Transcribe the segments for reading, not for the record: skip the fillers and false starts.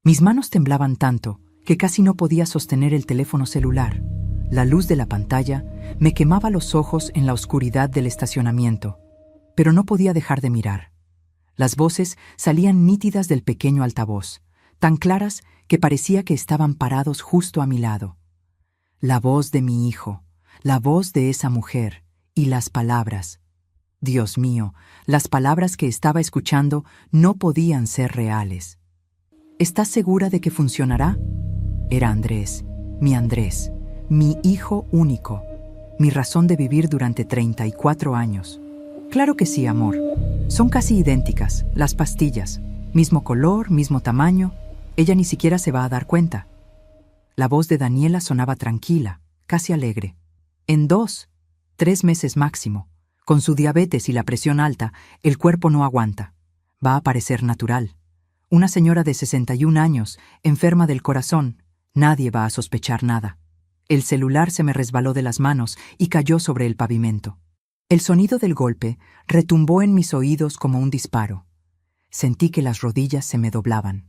Mis manos temblaban tanto que casi no podía sostener el teléfono celular. La luz de la pantalla me quemaba los ojos en la oscuridad del estacionamiento, pero no podía dejar de mirar. Las voces salían nítidas del pequeño altavoz, tan claras que parecía que estaban parados justo a mi lado. La voz de mi hijo, la voz de esa mujer y las palabras. Dios mío, las palabras que estaba escuchando no podían ser reales. ¿Estás segura de que funcionará? Era Andrés, mi hijo único, mi razón de vivir durante 34 años. Claro que sí, amor. Son casi idénticas, las pastillas. Mismo color, mismo tamaño. Ella ni siquiera se va a dar cuenta. La voz de Daniela sonaba tranquila, casi alegre. En 2, 3 meses máximo. Con su diabetes y la presión alta, el cuerpo no aguanta. Va a parecer natural. Una señora de 61 años, enferma del corazón. Nadie va a sospechar nada. El celular se me resbaló de las manos y cayó sobre el pavimento. El sonido del golpe retumbó en mis oídos como un disparo. Sentí que las rodillas se me doblaban.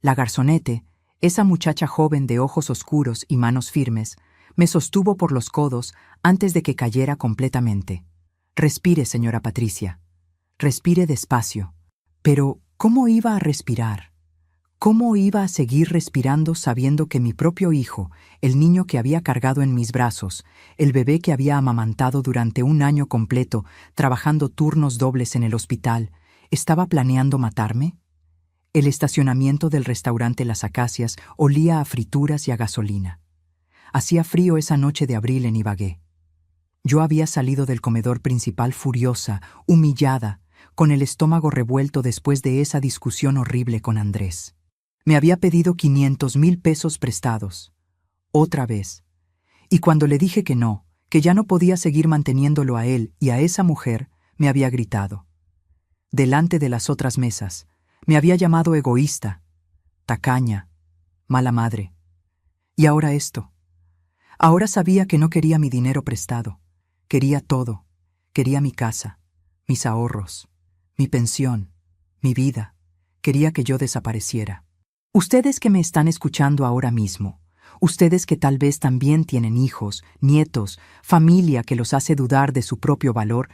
La garzonete, esa muchacha joven de ojos oscuros y manos firmes, me sostuvo por los codos antes de que cayera completamente. Respire, señora Patricia. Respire despacio. Pero, ¿cómo iba a respirar? ¿Cómo iba a seguir respirando sabiendo que mi propio hijo, el niño que había cargado en mis brazos, el bebé que había amamantado durante un año completo, trabajando turnos dobles en el hospital, estaba planeando matarme? El estacionamiento del restaurante Las Acacias olía a frituras y a gasolina. Hacía frío esa noche de abril en Ibagué. Yo había salido del comedor principal furiosa, humillada, con el estómago revuelto después de esa discusión horrible con Andrés. Me había pedido 500,000 pesos prestados. Otra vez. Y cuando le dije que no, que ya no podía seguir manteniéndolo a él y a esa mujer, me había gritado. Delante de las otras mesas, me había llamado egoísta, tacaña, mala madre. Y ahora esto. Ahora sabía que no quería mi dinero prestado. Quería todo. Quería mi casa, mis ahorros, mi pensión, mi vida. Quería que yo desapareciera. Ustedes que me están escuchando ahora mismo, ustedes que tal vez también tienen hijos, nietos, familia que los hace dudar de su propio valor,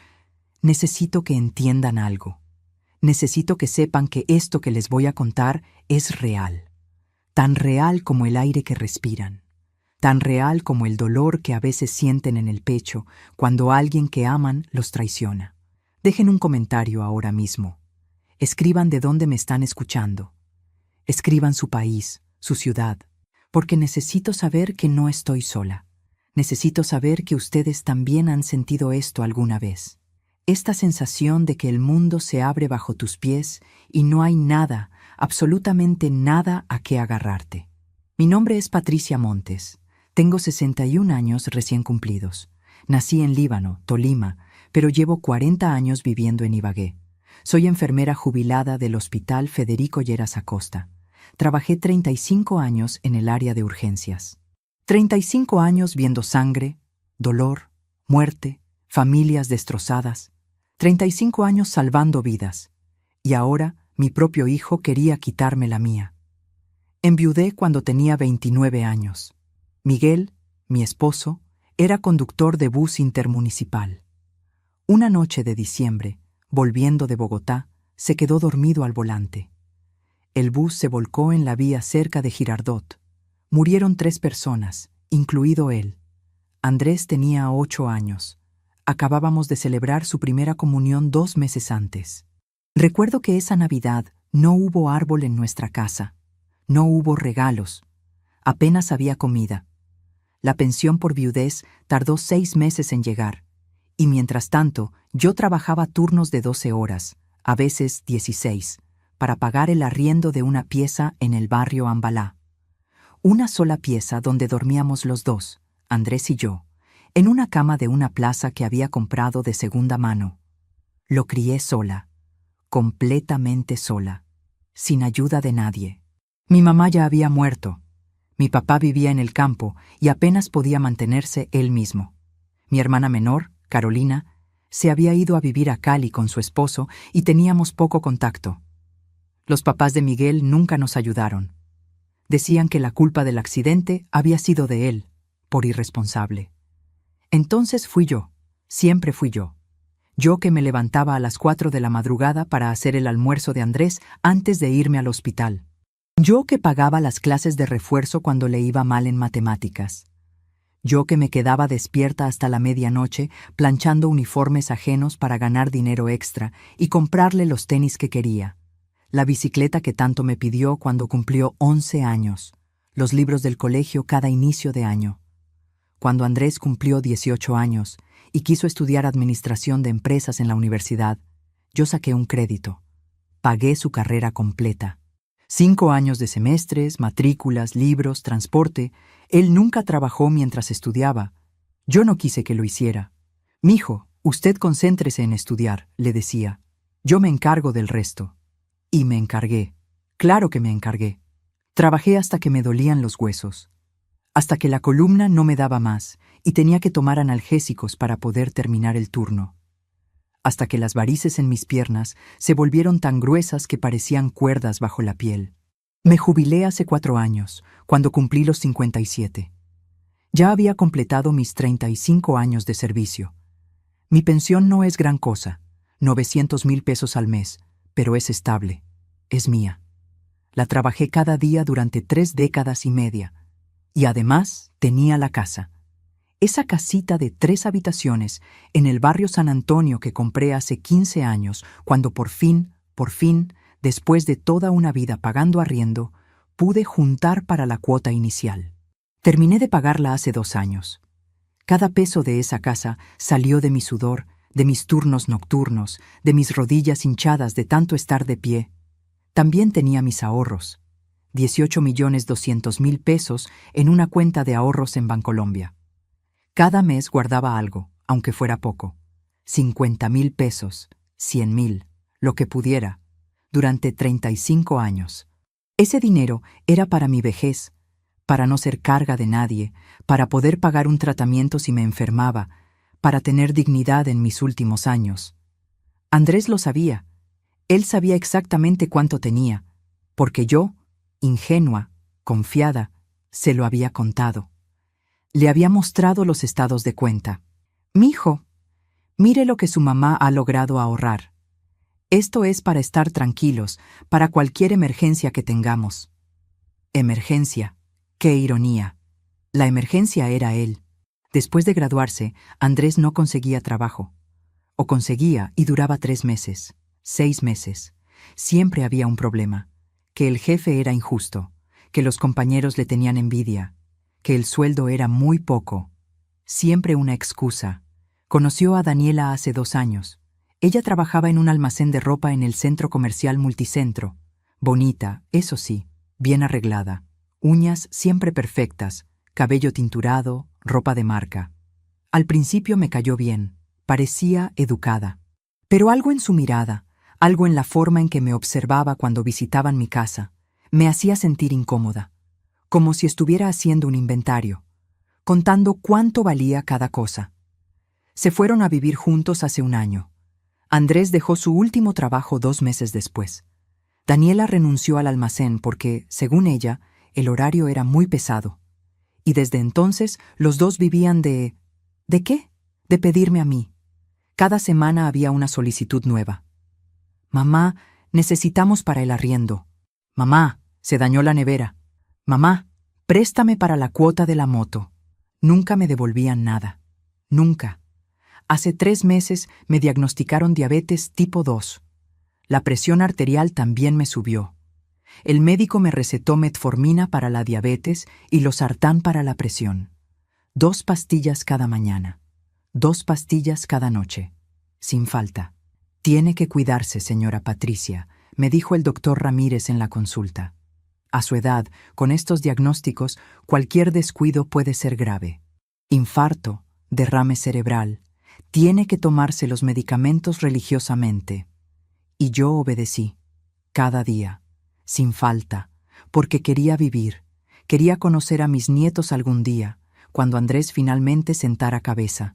necesito que entiendan algo. Necesito que sepan que esto que les voy a contar es real. Tan real como el aire que respiran. Tan real como el dolor que a veces sienten en el pecho cuando alguien que aman los traiciona. Dejen un comentario ahora mismo. Escriban de dónde me están escuchando. Escriban su país, su ciudad, porque necesito saber que no estoy sola. Necesito saber que ustedes también han sentido esto alguna vez. Esta sensación de que el mundo se abre bajo tus pies y no hay nada, absolutamente nada a qué agarrarte. Mi nombre es Patricia Montes. Tengo 61 años recién cumplidos. Nací en Líbano, Tolima, pero llevo 40 años viviendo en Ibagué. Soy enfermera jubilada del Hospital Federico Lleras Acosta. Trabajé 35 años en el área de urgencias. 35 años viendo sangre, dolor, muerte, familias destrozadas. 35 años salvando vidas. Y ahora mi propio hijo quería quitarme la mía. Enviudé cuando tenía 29 años. Miguel, mi esposo, era conductor de bus intermunicipal. Una noche de diciembre, volviendo de Bogotá, se quedó dormido al volante. El bus se volcó en la vía cerca de Girardot. Murieron 3 personas, incluido él. Andrés tenía 8 años. Acabábamos de celebrar su primera comunión 2 meses antes. Recuerdo que esa Navidad no hubo árbol en nuestra casa. No hubo regalos. Apenas había comida. La pensión por viudez tardó 6 meses en llegar. Y mientras tanto, yo trabajaba turnos de 12 horas, a veces 16, para pagar el arriendo de una pieza en el barrio Ambalá. Una sola pieza donde dormíamos los dos, Andrés y yo, en una cama de una plaza que había comprado de segunda mano. Lo crié sola, completamente sola, sin ayuda de nadie. Mi mamá ya había muerto. Mi papá vivía en el campo y apenas podía mantenerse él mismo. Mi hermana menor, Carolina, se había ido a vivir a Cali con su esposo y teníamos poco contacto. Los papás de Miguel nunca nos ayudaron. Decían que la culpa del accidente había sido de él, por irresponsable. Entonces fui yo, siempre fui yo. Yo que me levantaba a las 4 de la madrugada para hacer el almuerzo de Andrés antes de irme al hospital. Yo que pagaba las clases de refuerzo cuando le iba mal en matemáticas. Yo que me quedaba despierta hasta la medianoche planchando uniformes ajenos para ganar dinero extra y comprarle los tenis que quería, la bicicleta que tanto me pidió cuando cumplió 11 años, los libros del colegio cada inicio de año. Cuando Andrés cumplió 18 años y quiso estudiar administración de empresas en la universidad, yo saqué un crédito. Pagué su carrera completa. 5 años de semestres, matrículas, libros, transporte. Él nunca trabajó mientras estudiaba. Yo no quise que lo hiciera. «Mijo, usted concéntrese en estudiar», le decía. «Yo me encargo del resto». Y me encargué. Claro que me encargué. Trabajé hasta que me dolían los huesos. Hasta que la columna no me daba más y tenía que tomar analgésicos para poder terminar el turno. Hasta que las varices en mis piernas se volvieron tan gruesas que parecían cuerdas bajo la piel. Me jubilé hace 4 años, cuando cumplí los 57. Ya había completado mis 35 años de servicio. Mi pensión no es gran cosa, 900,000 pesos al mes, pero es estable, es mía. La trabajé cada día durante 3 décadas y media. Y además tenía la casa. Esa casita de 3 habitaciones en el barrio San Antonio que compré hace 15 años, cuando por fin, después de toda una vida pagando arriendo, pude juntar para la cuota inicial. Terminé de pagarla hace 2 años. Cada peso de esa casa salió de mi sudor, de mis turnos nocturnos, de mis rodillas hinchadas de tanto estar de pie. También tenía mis ahorros. 18,200,000 pesos en una cuenta de ahorros en Bancolombia. Cada mes guardaba algo, aunque fuera poco. 50,000 pesos, 100,000, lo que pudiera, durante 35 años. Ese dinero era para mi vejez, para no ser carga de nadie, para poder pagar un tratamiento si me enfermaba, para tener dignidad en mis últimos años. Andrés lo sabía. Él sabía exactamente cuánto tenía, porque yo, ingenua, confiada, se lo había contado. Le había mostrado los estados de cuenta. «Mijo, mire lo que su mamá ha logrado ahorrar. Esto es para estar tranquilos, para cualquier emergencia que tengamos». Emergencia. ¡Qué ironía! La emergencia era él. Después de graduarse, Andrés no conseguía trabajo. O conseguía y duraba 3 meses, 6 meses. Siempre había un problema. Que el jefe era injusto, que los compañeros le tenían envidia, que el sueldo era muy poco. Siempre una excusa. Conoció a Daniela hace 2 años. Ella trabajaba en un almacén de ropa en el centro comercial Multicentro. Bonita, eso sí, bien arreglada. Uñas siempre perfectas, cabello tinturado, ropa de marca. Al principio me cayó bien, parecía educada. Pero algo en su mirada, algo en la forma en que me observaba cuando visitaban mi casa, me hacía sentir incómoda, como si estuviera haciendo un inventario, contando cuánto valía cada cosa. Se fueron a vivir juntos hace 1 año. Andrés dejó su último trabajo 2 meses después. Daniela renunció al almacén porque, según ella, el horario era muy pesado. Y desde entonces los dos vivían de... ¿De qué? De pedirme a mí. Cada semana había una solicitud nueva. «Mamá, necesitamos para el arriendo». «Mamá, se dañó la nevera». «Mamá, préstame para la cuota de la moto». Nunca me devolvían nada. Nunca. Hace 3 meses me diagnosticaron diabetes tipo 2. La presión arterial también me subió. El médico me recetó metformina para la diabetes y losartán para la presión. 2 pastillas cada mañana. 2 pastillas cada noche. Sin falta. «Tiene que cuidarse, señora Patricia», me dijo el doctor Ramírez en la consulta. A su edad, con estos diagnósticos, cualquier descuido puede ser grave. Infarto, derrame cerebral. Tiene que tomarse los medicamentos religiosamente. Y yo obedecí, cada día, sin falta, porque quería vivir, quería conocer a mis nietos algún día, cuando Andrés finalmente sentara cabeza.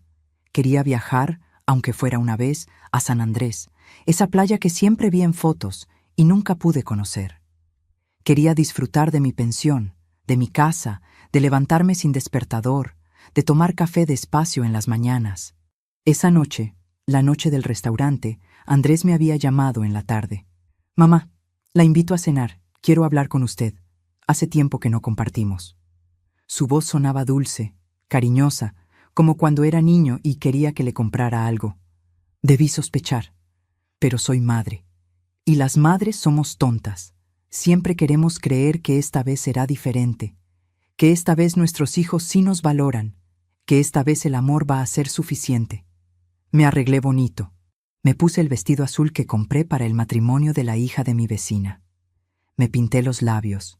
Quería viajar, aunque fuera una vez, a San Andrés, esa playa que siempre vi en fotos, y nunca pude conocer. Quería disfrutar de mi pensión, de mi casa, de levantarme sin despertador, de tomar café despacio en las mañanas. Esa noche, la noche del restaurante, Andrés me había llamado en la tarde. «Mamá, la invito a cenar, quiero hablar con usted. Hace tiempo que no compartimos». Su voz sonaba dulce, cariñosa, como cuando era niño y quería que le comprara algo. Debí sospechar, pero soy madre. Y las madres somos tontas. Siempre queremos creer que esta vez será diferente, que esta vez nuestros hijos sí nos valoran, que esta vez el amor va a ser suficiente. Me arreglé bonito. Me puse el vestido azul que compré para el matrimonio de la hija de mi vecina. Me pinté los labios.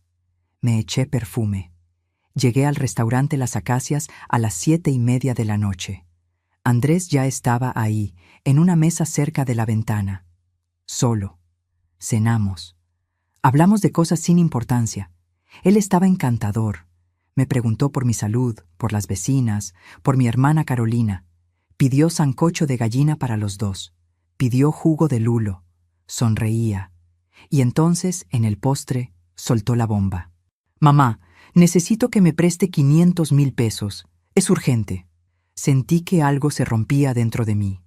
Me eché perfume. Llegué al restaurante Las Acacias a las 7:30 de la noche. Andrés ya estaba ahí, en una mesa cerca de la ventana. Solo. Cenamos. Hablamos de cosas sin importancia. Él estaba encantador. Me preguntó por mi salud, por las vecinas, por mi hermana Carolina. Pidió sancocho de gallina para los dos. Pidió jugo de lulo. Sonreía. Y entonces, en el postre, soltó la bomba. «Mamá, necesito que me preste 500,000 pesos. Es urgente». Sentí que algo se rompía dentro de mí.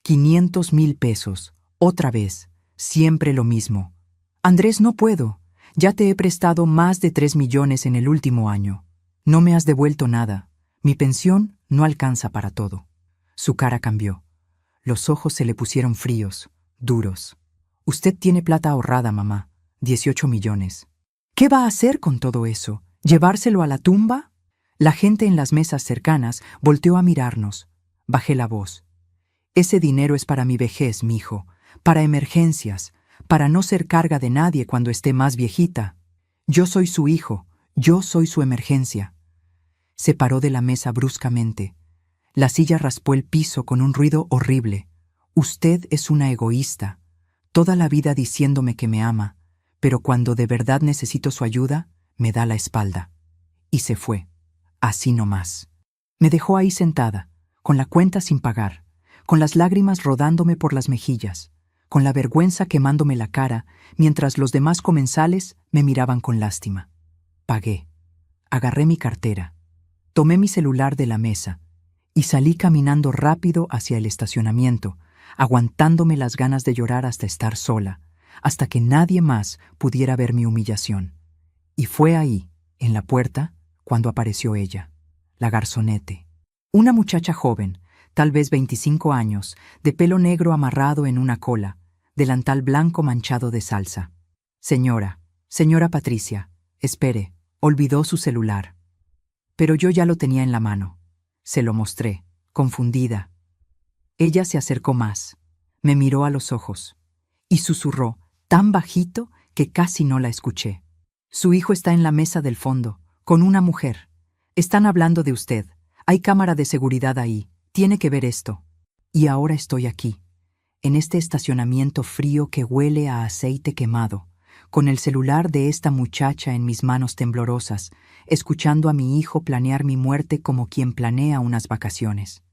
500,000 pesos. Otra vez. Siempre lo mismo. «Andrés, no puedo. Ya te he prestado más de 3 millones en el último año. No me has devuelto nada. Mi pensión no alcanza para todo». Su cara cambió. Los ojos se le pusieron fríos, duros. «Usted tiene plata ahorrada, mamá. 18 millones. ¿Qué va a hacer con todo eso? ¿Llevárselo a la tumba?» La gente en las mesas cercanas volteó a mirarnos. Bajé la voz. «Ese dinero es para mi vejez, mijo, para emergencias, para no ser carga de nadie cuando esté más viejita. Yo soy su hijo, yo soy su emergencia». Se paró de la mesa bruscamente. La silla raspó el piso con un ruido horrible. «Usted es una egoísta. Toda la vida diciéndome que me ama, pero cuando de verdad necesito su ayuda, me da la espalda». Y se fue. Así nomás. Me dejó ahí sentada, con la cuenta sin pagar, con las lágrimas rodándome por las mejillas, con la vergüenza quemándome la cara, mientras los demás comensales me miraban con lástima. Pagué. Agarré mi cartera. Tomé mi celular de la mesa y salí caminando rápido hacia el estacionamiento, aguantándome las ganas de llorar hasta estar sola, hasta que nadie más pudiera ver mi humillación. Y fue ahí, en la puerta, cuando apareció ella, la garzonete. Una muchacha joven, tal vez 25 años, de pelo negro amarrado en una cola, delantal blanco manchado de salsa. Señora Patricia, espere, olvidó su celular». Pero yo ya lo tenía en la mano. Se lo mostré, confundida. Ella se acercó más, me miró a los ojos y susurró tan bajito que casi no la escuché. «Su hijo está en la mesa del fondo, con una mujer. Están hablando de usted. Hay cámara de seguridad ahí. Tiene que ver esto». Y ahora estoy aquí, en este estacionamiento frío que huele a aceite quemado, con el celular de esta muchacha en mis manos temblorosas, escuchando a mi hijo planear mi muerte como quien planea unas vacaciones.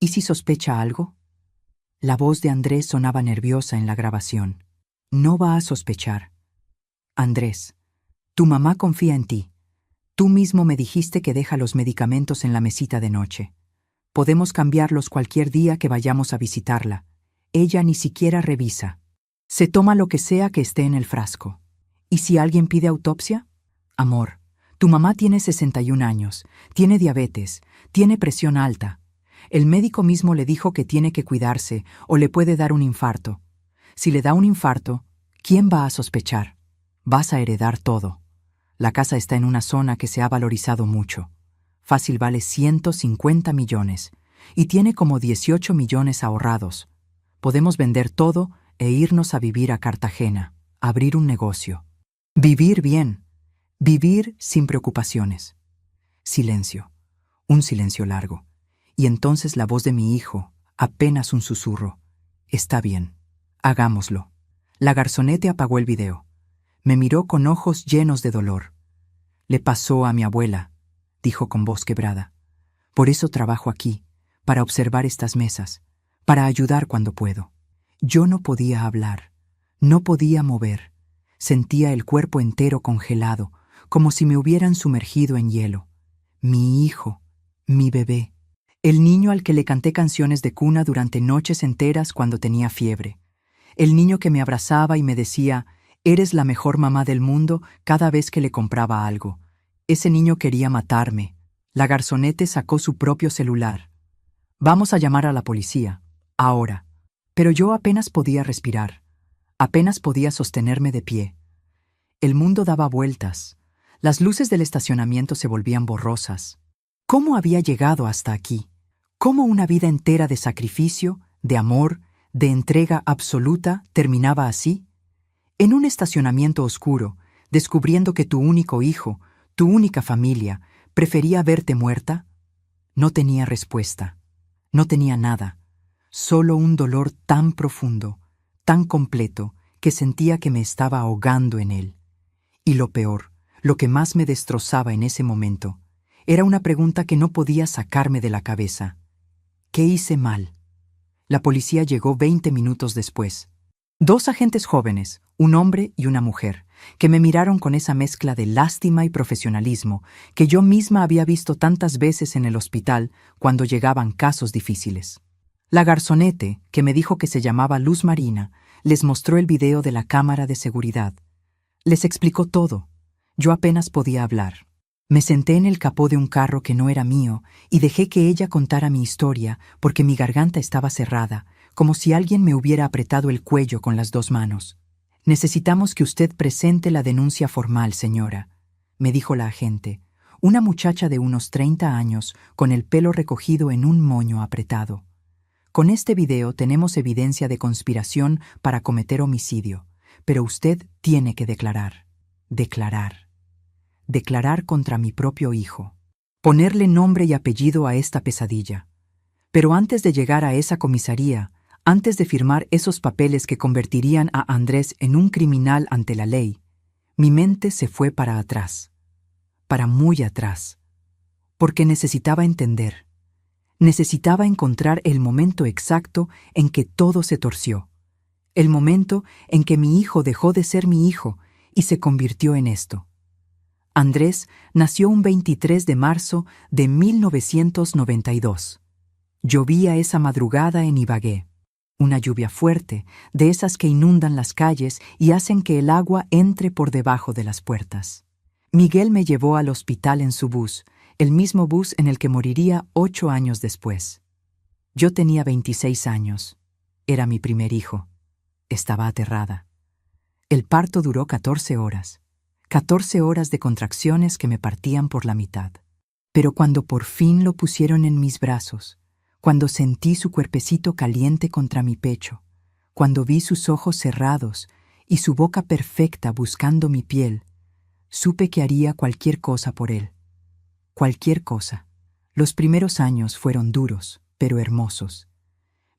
¿Y si sospecha algo? La voz de Andrés sonaba nerviosa en la grabación. «No va a sospechar. Andrés, tu mamá confía en ti. Tú mismo me dijiste que deja los medicamentos en la mesita de noche. Podemos cambiarlos cualquier día que vayamos a visitarla. Ella ni siquiera revisa. Se toma lo que sea que esté en el frasco. ¿Y si alguien pide autopsia? Amor, tu mamá tiene 61 años, tiene diabetes, tiene presión alta. El médico mismo le dijo que tiene que cuidarse o le puede dar un infarto. Si le da un infarto, ¿quién va a sospechar? Vas a heredar todo. La casa está en una zona que se ha valorizado mucho. Fácil vale 150 millones y tiene como 18 millones ahorrados. Podemos vender todo e irnos a vivir a Cartagena, abrir un negocio. Vivir bien, vivir sin preocupaciones». Silencio, un silencio largo. Y entonces la voz de mi hijo, apenas un susurro. «Está bien, hagámoslo». La garzonete apagó el video. Me miró con ojos llenos de dolor. «Le pasó a mi abuela», dijo con voz quebrada. «Por eso trabajo aquí, para observar estas mesas, para ayudar cuando puedo». Yo no podía hablar. No podía mover. Sentía el cuerpo entero congelado, como si me hubieran sumergido en hielo. Mi hijo, mi bebé, el niño al que le canté canciones de cuna durante noches enteras cuando tenía fiebre. El niño que me abrazaba y me decía, «Eres la mejor mamá del mundo» cada vez que le compraba algo. Ese niño quería matarme. La garzonete sacó su propio celular. «Vamos a llamar a la policía. Ahora». Pero yo apenas podía respirar. Apenas podía sostenerme de pie. El mundo daba vueltas. Las luces del estacionamiento se volvían borrosas. ¿Cómo había llegado hasta aquí? ¿Cómo una vida entera de sacrificio, de amor, de entrega absoluta terminaba así? En un estacionamiento oscuro, descubriendo que tu único hijo, tu única familia, prefería verte muerta. No tenía respuesta. No tenía nada. Solo un dolor tan profundo, tan completo, que sentía que me estaba ahogando en él. Y lo peor, lo que más me destrozaba en ese momento, era una pregunta que no podía sacarme de la cabeza. ¿Qué hice mal? La policía llegó 20 minutos después. 2 agentes jóvenes, un hombre y una mujer, que me miraron con esa mezcla de lástima y profesionalismo que yo misma había visto tantas veces en el hospital cuando llegaban casos difíciles. La garzonete, que me dijo que se llamaba Luz Marina, les mostró el video de la cámara de seguridad. Les explicó todo. Yo apenas podía hablar. Me senté en el capó de un carro que no era mío y dejé que ella contara mi historia porque mi garganta estaba cerrada, como si alguien me hubiera apretado el cuello con las 2 manos. «Necesitamos que usted presente la denuncia formal, señora», me dijo la agente, una muchacha de unos 30 años con el pelo recogido en un moño apretado. «Con este video tenemos evidencia de conspiración para cometer homicidio, pero usted tiene que declarar. Declarar contra mi propio hijo. Ponerle nombre y apellido a esta pesadilla. Pero antes de llegar a esa comisaría, antes de firmar esos papeles que convertirían a Andrés en un criminal ante la ley, mi mente se fue para atrás, para muy atrás, porque necesitaba entender. Necesitaba encontrar el momento exacto en que todo se torció, el momento en que mi hijo dejó de ser mi hijo y se convirtió en esto. Andrés nació un 23 de marzo de 1992. Llovía esa madrugada en Ibagué. Una lluvia fuerte, de esas que inundan las calles y hacen que el agua entre por debajo de las puertas. Miguel me llevó al hospital en su bus, el mismo bus en el que moriría 8 años después. Yo tenía 26 años. Era mi primer hijo. Estaba aterrada. El parto duró 14 horas. 14 horas de contracciones que me partían por la mitad. Pero cuando por fin lo pusieron en mis brazos, cuando sentí su cuerpecito caliente contra mi pecho, cuando vi sus ojos cerrados y su boca perfecta buscando mi piel, supe que haría cualquier cosa por él. Cualquier cosa. Los primeros años fueron duros, pero hermosos.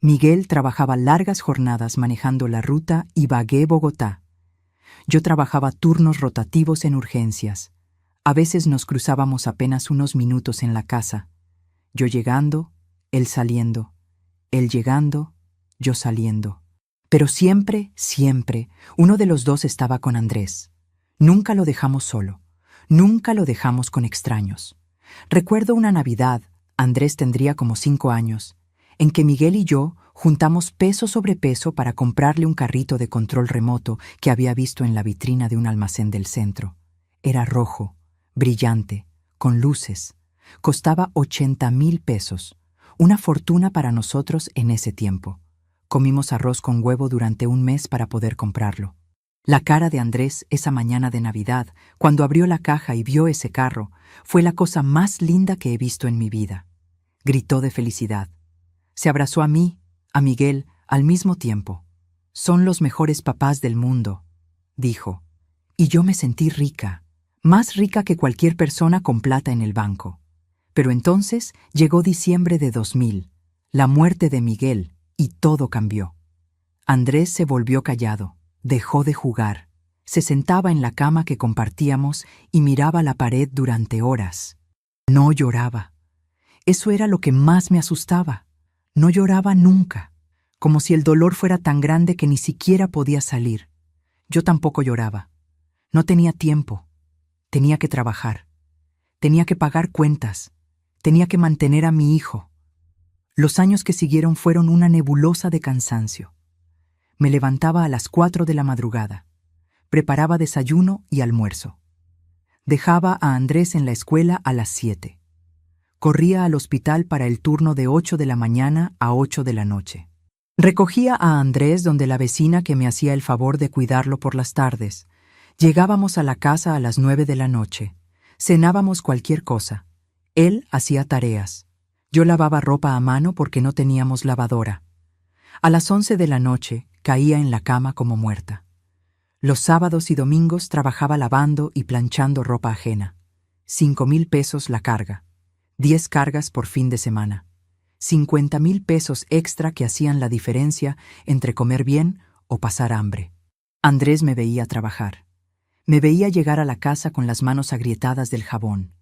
Miguel trabajaba largas jornadas manejando la ruta Ibagué-Bogotá. Yo trabajaba turnos rotativos en urgencias. A veces nos cruzábamos apenas unos minutos en la casa. Yo llegando, él saliendo. Él llegando, yo saliendo. Pero siempre, uno de los dos estaba con Andrés. Nunca lo dejamos solo. Nunca lo dejamos con extraños. Recuerdo una Navidad, Andrés tendría como 5 años, en que Miguel y yo juntamos peso sobre peso para comprarle un carrito de control remoto que había visto en la vitrina de un almacén del centro. Era rojo, brillante, con luces. Costaba 80,000 pesos, una fortuna para nosotros en ese tiempo. Comimos arroz con huevo durante un mes para poder comprarlo. La cara de Andrés esa mañana de Navidad, cuando abrió la caja y vio ese carro, fue la cosa más linda que he visto en mi vida. Gritó de felicidad. Se abrazó a mí, a Miguel, al mismo tiempo. «Son los mejores papás del mundo», dijo. Y yo me sentí rica, más rica que cualquier persona con plata en el banco. Pero entonces llegó diciembre de 2000, la muerte de Miguel, y todo cambió. Andrés se volvió callado, dejó de jugar, se sentaba en la cama que compartíamos y miraba la pared durante horas. No lloraba. Eso era lo que más me asustaba. No lloraba nunca, como si el dolor fuera tan grande que ni siquiera podía salir. Yo tampoco lloraba. No tenía tiempo. Tenía que trabajar. Tenía que pagar cuentas. Tenía que mantener a mi hijo. Los años que siguieron fueron una nebulosa de cansancio. Me levantaba a las 4 de la madrugada. Preparaba desayuno y almuerzo. Dejaba a Andrés en la escuela a las 7. Corría al hospital para el turno de 8 de la mañana a 8 de la noche. Recogía a Andrés donde la vecina que me hacía el favor de cuidarlo por las tardes. Llegábamos a la casa a las 9 de la noche. Cenábamos cualquier cosa. Él hacía tareas. Yo lavaba ropa a mano porque no teníamos lavadora. A las 11 de la noche caía en la cama como muerta. Los sábados y domingos trabajaba lavando y planchando ropa ajena. 5,000 pesos la carga. 10 cargas por fin de semana. 50,000 pesos extra que hacían la diferencia entre comer bien o pasar hambre. Andrés me veía trabajar. Me veía llegar a la casa con las manos agrietadas del jabón.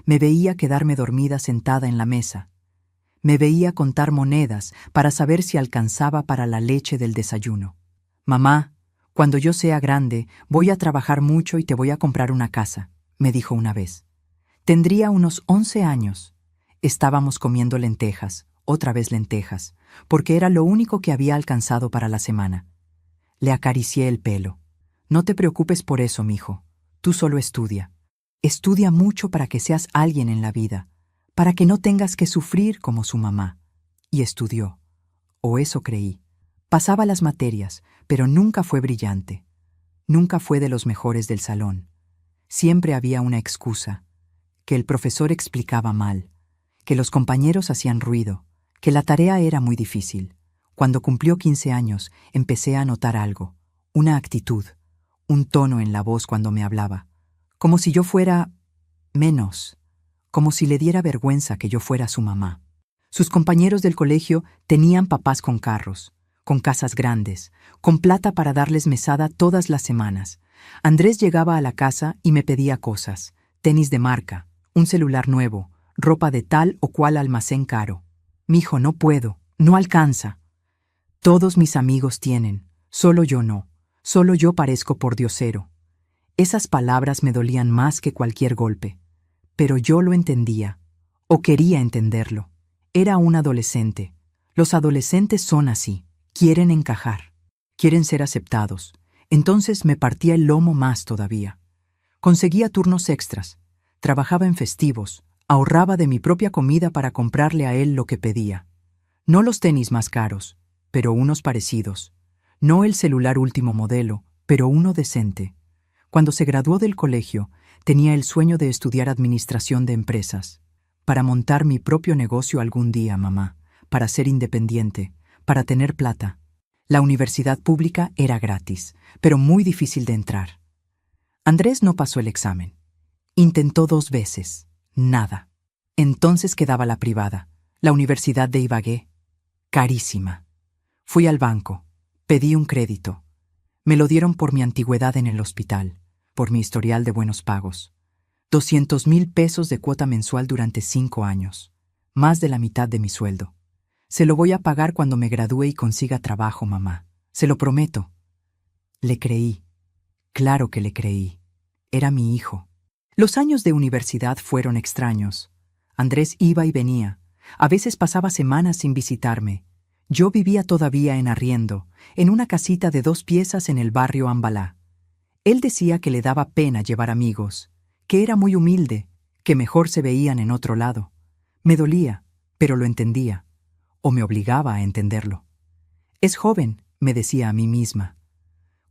Me veía quedarme dormida sentada en la mesa. Me veía contar monedas para saber si alcanzaba para la leche del desayuno. Mamá, cuando yo sea grande, voy a trabajar mucho y te voy a comprar una casa, me dijo una vez. Tendría unos 11 años. Estábamos comiendo lentejas, otra vez lentejas, porque era lo único que había alcanzado para la semana. Le acaricié el pelo. No te preocupes por eso, mijo. Tú solo estudia. Estudia mucho para que seas alguien en la vida, para que no tengas que sufrir como su mamá. Y estudió. O eso creí. Pasaba las materias, pero nunca fue brillante. Nunca fue de los mejores del salón. Siempre había una excusa. Que el profesor explicaba mal, que los compañeros hacían ruido, que la tarea era muy difícil. Cuando cumplió 15 años, empecé a notar algo, una actitud, un tono en la voz cuando me hablaba, como si yo fuera menos, como si le diera vergüenza que yo fuera su mamá. Sus compañeros del colegio tenían papás con carros, con casas grandes, con plata para darles mesada todas las semanas. Andrés llegaba a la casa y me pedía cosas, tenis de marca, un celular nuevo, ropa de tal o cual almacén caro. Mijo, no puedo, no alcanza. Todos mis amigos tienen, solo yo no, solo yo parezco pordiosero. Esas palabras me dolían más que cualquier golpe, pero yo lo entendía, o quería entenderlo. Era un adolescente. Los adolescentes son así, quieren encajar, quieren ser aceptados. Entonces me partía el lomo más todavía. Conseguía turnos extras, trabajaba en festivos, ahorraba de mi propia comida para comprarle a él lo que pedía. No los tenis más caros, pero unos parecidos. No el celular último modelo, pero uno decente. Cuando se graduó del colegio, tenía el sueño de estudiar administración de empresas. Para montar mi propio negocio algún día, mamá, para ser independiente, para tener plata. La universidad pública era gratis, pero muy difícil de entrar. Andrés no pasó el examen. Intentó 2 veces. Nada. Entonces quedaba la privada, la Universidad de Ibagué. Carísima. Fui al banco. Pedí un crédito. Me lo dieron por mi antigüedad en el hospital, por mi historial de buenos pagos. 200,000 pesos de cuota mensual durante 5 años. Más de la mitad de mi sueldo. Se lo voy a pagar cuando me gradúe y consiga trabajo, mamá. Se lo prometo. Le creí. Claro que le creí. Era mi hijo. Los años de universidad fueron extraños. Andrés iba y venía. A veces pasaba semanas sin visitarme. Yo vivía todavía en arriendo, en una casita de 2 piezas en el barrio Ambalá. Él decía que le daba pena llevar amigos, que era muy humilde, que mejor se veían en otro lado. Me dolía, pero lo entendía, o me obligaba a entenderlo. Es joven, me decía a mí misma.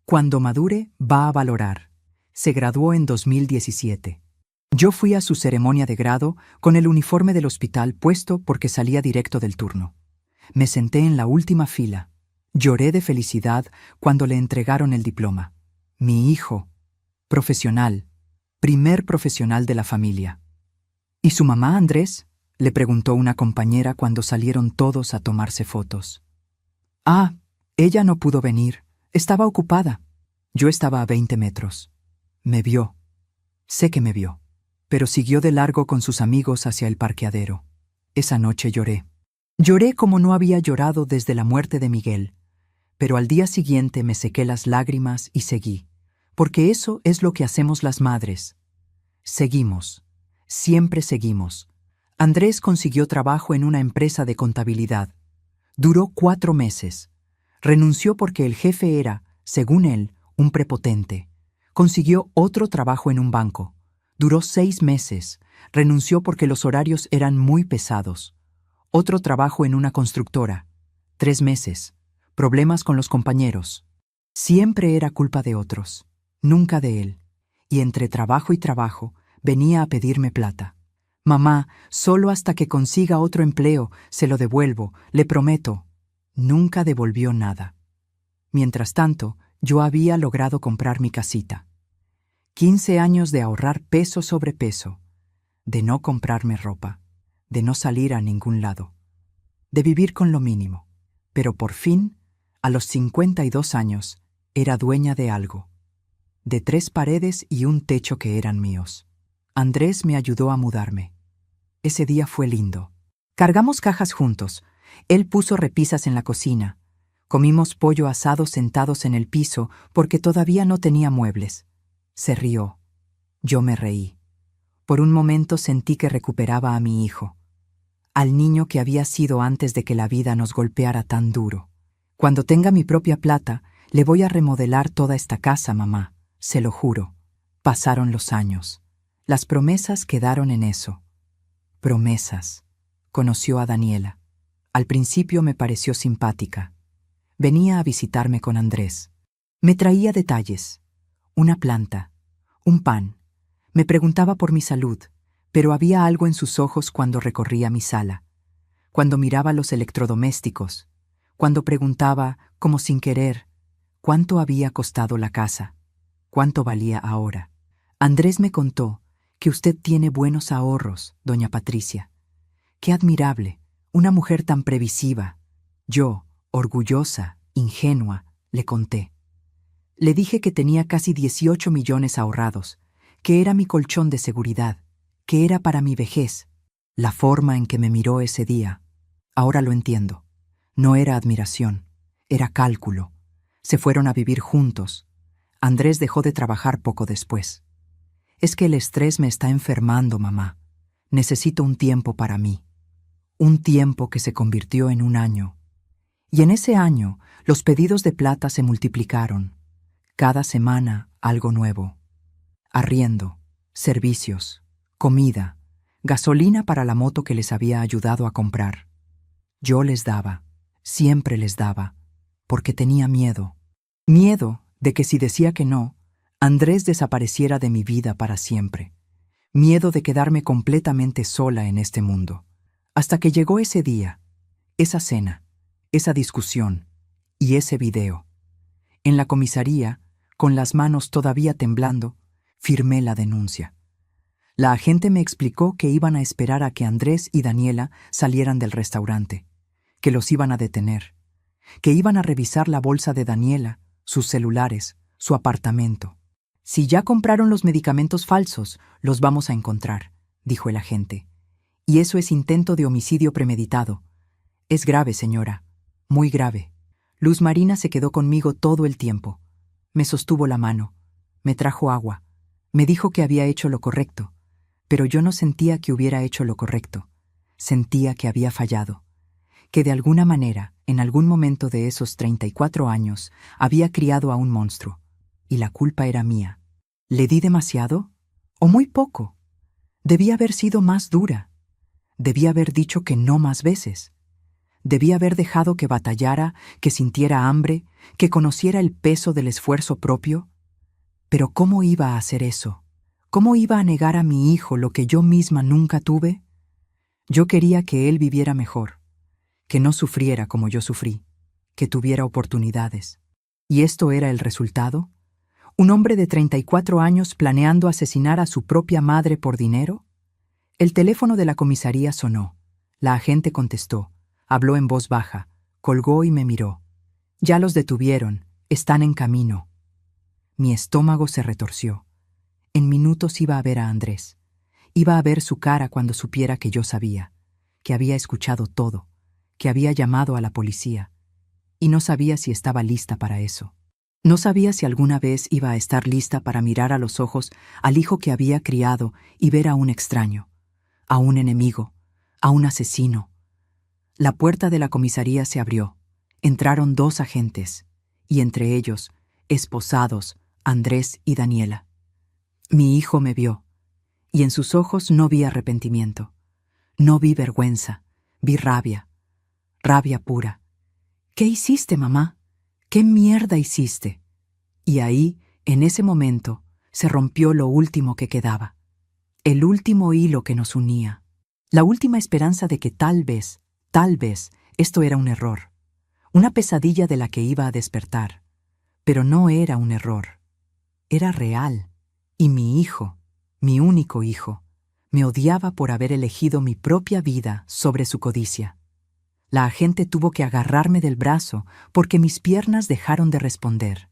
Cuando madure, va a valorar. Se graduó en 2017. Yo fui a su ceremonia de grado con el uniforme del hospital puesto porque salía directo del turno. Me senté en la última fila. Lloré de felicidad cuando le entregaron el diploma. Mi hijo, profesional, primer profesional de la familia. ¿Y su mamá, Andrés?, le preguntó una compañera cuando salieron todos a tomarse fotos. Ah, ella no pudo venir. Estaba ocupada. Yo estaba a 20 metros. Me vio. Sé que me vio. Pero siguió de largo con sus amigos hacia el parqueadero. Esa noche lloré. Lloré como no había llorado desde la muerte de Miguel. Pero al día siguiente me sequé las lágrimas y seguí, porque eso es lo que hacemos las madres. Seguimos, siempre seguimos. Andrés consiguió trabajo en una empresa de contabilidad. Duró 4 meses. Renunció porque el jefe era, según él, un prepotente. Consiguió otro trabajo en un banco. Duró 6 meses. Renunció porque los horarios eran muy pesados. Otro trabajo en una constructora. 3 meses. Problemas con los compañeros. Siempre era culpa de otros, nunca de él. Y entre trabajo y trabajo, venía a pedirme plata. Mamá, solo hasta que consiga otro empleo, se lo devuelvo, le prometo. Nunca devolvió nada. Mientras tanto, yo había logrado comprar mi casita. 15 años de ahorrar peso sobre peso, de no comprarme ropa, de no salir a ningún lado, de vivir con lo mínimo. Pero por fin, a los 52 años, era dueña de algo, de 3 paredes y un techo que eran míos. Andrés me ayudó a mudarme. Ese día fue lindo. Cargamos cajas juntos. Él puso repisas en la cocina. Comimos pollo asado sentados en el piso porque todavía no tenía muebles. Se rió. Yo me reí. Por un momento sentí que recuperaba a mi hijo, al niño que había sido antes de que la vida nos golpeara tan duro. Cuando tenga mi propia plata, le voy a remodelar toda esta casa, mamá, se lo juro. Pasaron los años. Las promesas quedaron en eso. Promesas. Conoció a Daniela. Al principio me pareció simpática. Venía a visitarme con Andrés. Me traía detalles. Una planta. Un pan. Me preguntaba por mi salud, pero había algo en sus ojos cuando recorría mi sala. Cuando miraba los electrodomésticos. Cuando preguntaba, como sin querer, cuánto había costado la casa. Cuánto valía ahora. Andrés me contó que usted tiene buenos ahorros, doña Patricia. Qué admirable, una mujer tan previsiva. Yo, orgullosa, ingenua, le conté. Le dije que tenía casi 18 millones ahorrados, que era mi colchón de seguridad, que era para mi vejez. La forma en que me miró ese día, ahora lo entiendo. No era admiración, era cálculo. Se fueron a vivir juntos. Andrés dejó de trabajar poco después. Es que el estrés me está enfermando, mamá. Necesito un tiempo para mí. Un tiempo que se convirtió en un año. Y en ese año, los pedidos de plata se multiplicaron. Cada semana, algo nuevo. Arriendo, servicios, comida, gasolina para la moto que les había ayudado a comprar. Yo les daba, siempre les daba, porque tenía miedo. Miedo de que si decía que no, Andrés desapareciera de mi vida para siempre. Miedo de quedarme completamente sola en este mundo. Hasta que llegó ese día, esa cena, esa discusión y ese video. En la comisaría, con las manos todavía temblando, firmé la denuncia. La agente me explicó que iban a esperar a que Andrés y Daniela salieran del restaurante, que los iban a detener, que iban a revisar la bolsa de Daniela, sus celulares, su apartamento. Si ya compraron los medicamentos falsos, los vamos a encontrar, dijo el agente. Y eso es intento de homicidio premeditado. Es grave, señora, muy grave. Luz Marina se quedó conmigo todo el tiempo. Me sostuvo la mano, me trajo agua, me dijo que había hecho lo correcto, pero yo no sentía que hubiera hecho lo correcto. Sentía que había fallado, que de alguna manera, en algún momento de esos 34 años, había criado a un monstruo, y la culpa era mía. ¿Le di demasiado? ¿O muy poco? Debía haber sido más dura. Debía haber dicho que no más veces. Debía haber dejado que batallara, que sintiera hambre, que conociera el peso del esfuerzo propio. Pero ¿cómo iba a hacer eso? ¿Cómo iba a negar a mi hijo lo que yo misma nunca tuve? Yo quería que él viviera mejor, que no sufriera como yo sufrí, que tuviera oportunidades. ¿Y esto era el resultado? ¿Un hombre de 34 años planeando asesinar a su propia madre por dinero? El teléfono de la comisaría sonó. La agente contestó, habló en voz baja, colgó y me miró. Ya los detuvieron, están en camino. Mi estómago se retorció. En minutos iba a ver a Andrés. Iba a ver su cara cuando supiera que yo sabía, que había escuchado todo, que había llamado a la policía. y no sabía si estaba lista para eso. No sabía si alguna vez iba a estar lista para mirar a los ojos al hijo que había criado y ver a un extraño, a un enemigo, a un asesino. La puerta de la comisaría se abrió. Entraron 2 agentes, y entre ellos, esposados, Andrés y Daniela. Mi hijo me vio, y en sus ojos no vi arrepentimiento. No vi vergüenza, vi rabia. Rabia pura. ¿Qué hiciste, mamá? ¿Qué mierda hiciste? Y ahí, en ese momento, se rompió lo último que quedaba. El último hilo que nos unía. La última esperanza de que tal vez, esto era un error. Una pesadilla de la que iba a despertar. Pero no era un error. Era real. Y mi hijo, mi único hijo, me odiaba por haber elegido mi propia vida sobre su codicia. La agente tuvo que agarrarme del brazo porque mis piernas dejaron de responder.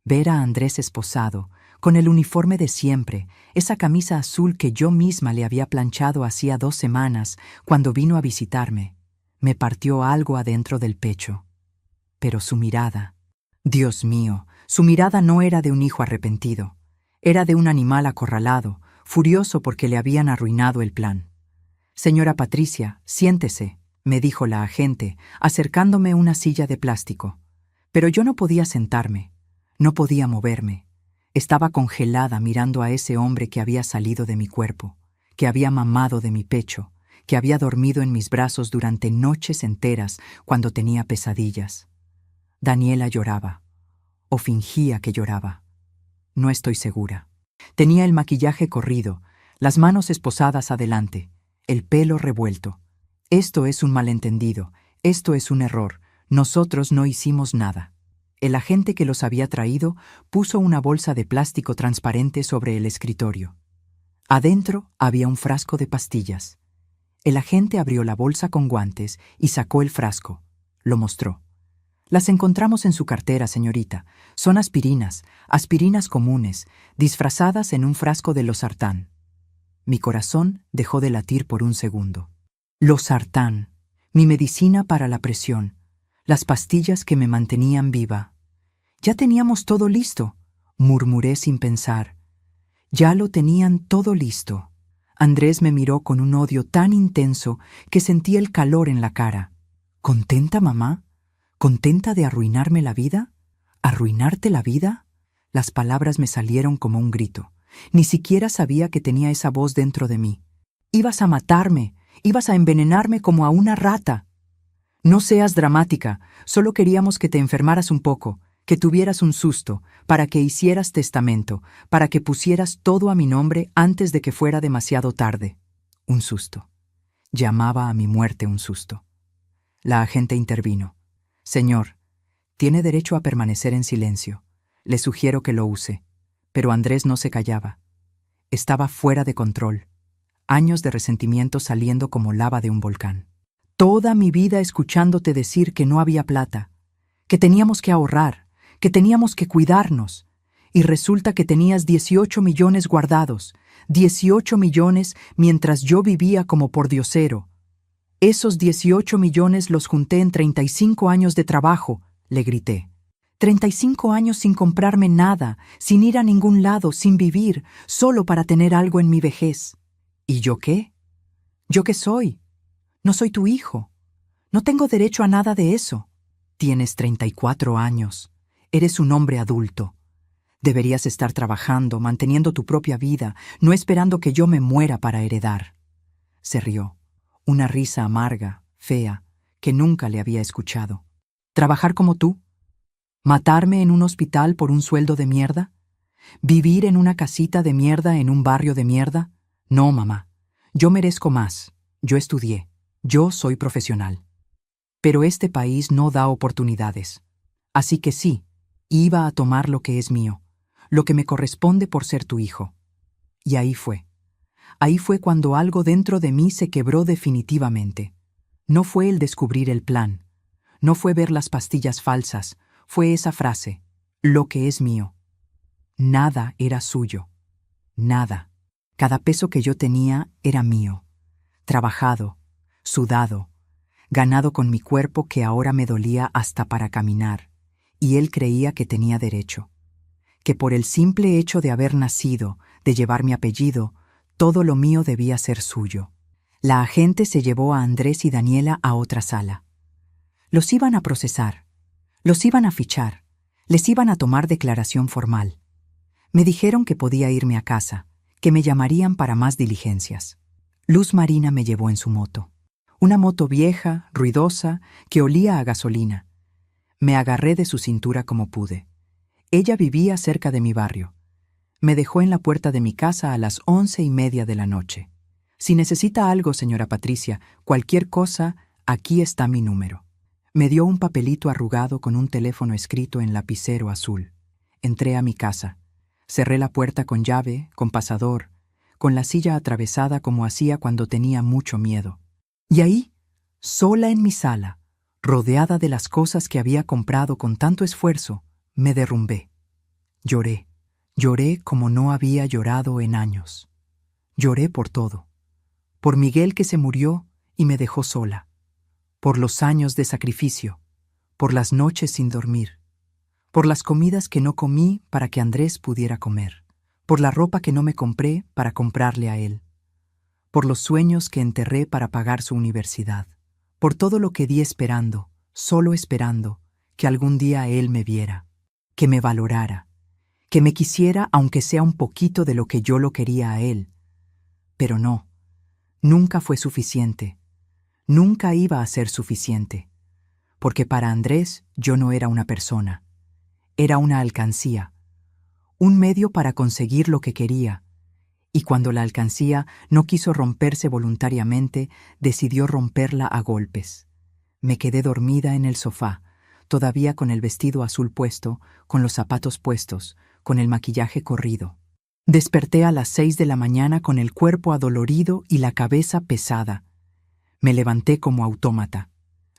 Ver a Andrés esposado, con el uniforme de siempre, esa camisa azul que yo misma le había planchado hacía 2 semanas cuando vino a visitarme, me partió algo adentro del pecho. Pero su mirada, Dios mío, su mirada no era de un hijo arrepentido, era de un animal acorralado, furioso porque le habían arruinado el plan. «Señora Patricia, siéntese», me dijo la agente, acercándome una silla de plástico. Pero yo no podía sentarme, no podía moverme. Estaba congelada mirando a ese hombre que había salido de mi cuerpo, que había mamado de mi pecho, que había dormido en mis brazos durante noches enteras cuando tenía pesadillas. Daniela lloraba, o fingía que lloraba. No estoy segura. Tenía el maquillaje corrido, las manos esposadas adelante, el pelo revuelto. Esto es un malentendido, esto es un error, nosotros no hicimos nada. El agente que los había traído puso una bolsa de plástico transparente sobre el escritorio. Adentro había un frasco de pastillas. El agente abrió la bolsa con guantes y sacó el frasco. Lo mostró. «Las encontramos en su cartera, señorita. Son aspirinas comunes, disfrazadas en un frasco de losartán». Mi corazón dejó de latir por un segundo. Losartán, mi medicina para la presión, las pastillas que me mantenían viva. «Ya teníamos todo listo», murmuré sin pensar. Ya lo tenían todo listo. Andrés me miró con un odio tan intenso que sentí el calor en la cara. «¿Contenta, mamá? ¿Contenta de arruinarme la vida? ¿Arruinarte la vida?» Las palabras me salieron como un grito. Ni siquiera sabía que tenía esa voz dentro de mí. «Ibas a matarme, ibas a envenenarme como a una rata». «No seas dramática, solo queríamos que te enfermaras un poco, que tuvieras un susto, para que hicieras testamento, para que pusieras todo a mi nombre antes de que fuera demasiado tarde». Un susto. Llamaba a mi muerte un susto. La agente intervino. «Señor, tiene derecho a permanecer en silencio. Le sugiero que lo use». Pero Andrés no se callaba. Estaba fuera de control. Años de resentimiento saliendo como lava de un volcán. «Toda mi vida escuchándote decir que no había plata, que teníamos que ahorrar, que teníamos que cuidarnos. Y resulta que tenías 18 millones guardados, 18 millones mientras yo vivía como pordiosero. Esos 18 millones los junté en 35 años de trabajo», le grité. 35 años sin comprarme nada, sin ir a ningún lado, sin vivir, solo para tener algo en mi vejez. ¿Y yo qué? ¿Yo qué soy? No soy tu hijo. No tengo derecho a nada de eso. Tienes 34 años. Eres un hombre adulto. Deberías estar trabajando, manteniendo tu propia vida, no esperando que yo me muera para heredar. Se rió. Una risa amarga, fea, que nunca le había escuchado. ¿Trabajar como tú? ¿Matarme en un hospital por un sueldo de mierda? ¿Vivir en una casita de mierda en un barrio de mierda? No, mamá. Yo merezco más. Yo estudié. Yo soy profesional. Pero este país no da oportunidades. Así que sí, iba a tomar lo que es mío, lo que me corresponde por ser tu hijo. Y ahí fue. Ahí fue cuando algo dentro de mí se quebró definitivamente. No fue el descubrir el plan. No fue ver las pastillas falsas. Fue esa frase, lo que es mío. Nada era suyo. Nada. Cada peso que yo tenía era mío. Trabajado, sudado, ganado con mi cuerpo que ahora me dolía hasta para caminar, y él creía que tenía derecho, que por el simple hecho de haber nacido, de llevar mi apellido, todo lo mío debía ser suyo. La agente se llevó a Andrés y Daniela a otra sala. Los iban a procesar, los iban a fichar, les iban a tomar declaración formal. Me dijeron que podía irme a casa, que me llamarían para más diligencias. Luz Marina me llevó en su moto. Una moto vieja, ruidosa, que olía a gasolina. Me agarré de su cintura como pude. Ella vivía cerca de mi barrio. Me dejó en la puerta de mi casa a las 11:30 de la noche. Si necesita algo, señora Patricia, cualquier cosa, aquí está mi número. Me dio un papelito arrugado con un teléfono escrito en lapicero azul. Entré a mi casa. Cerré la puerta con llave, con pasador, con la silla atravesada como hacía cuando tenía mucho miedo. Y ahí, sola en mi sala, rodeada de las cosas que había comprado con tanto esfuerzo, me derrumbé. Lloré. Lloré como no había llorado en años. Lloré por todo. Por Miguel que se murió y me dejó sola. Por los años de sacrificio. Por las noches sin dormir. Por las comidas que no comí para que Andrés pudiera comer. Por la ropa que no me compré para comprarle a él. Por los sueños que enterré para pagar su universidad. Por todo lo que di esperando, solo esperando, que algún día él me viera, que me valorara, que me quisiera aunque sea un poquito de lo que yo lo quería a él. Pero no, nunca fue suficiente, nunca iba a ser suficiente, porque para Andrés yo no era una persona, era una alcancía, un medio para conseguir lo que quería, y cuando la alcancía no quiso romperse voluntariamente, decidió romperla a golpes. Me quedé dormida en el sofá, todavía con el vestido azul puesto, con los zapatos puestos, con el maquillaje corrido. Desperté a las 6 de la mañana con el cuerpo adolorido y la cabeza pesada. Me levanté como autómata.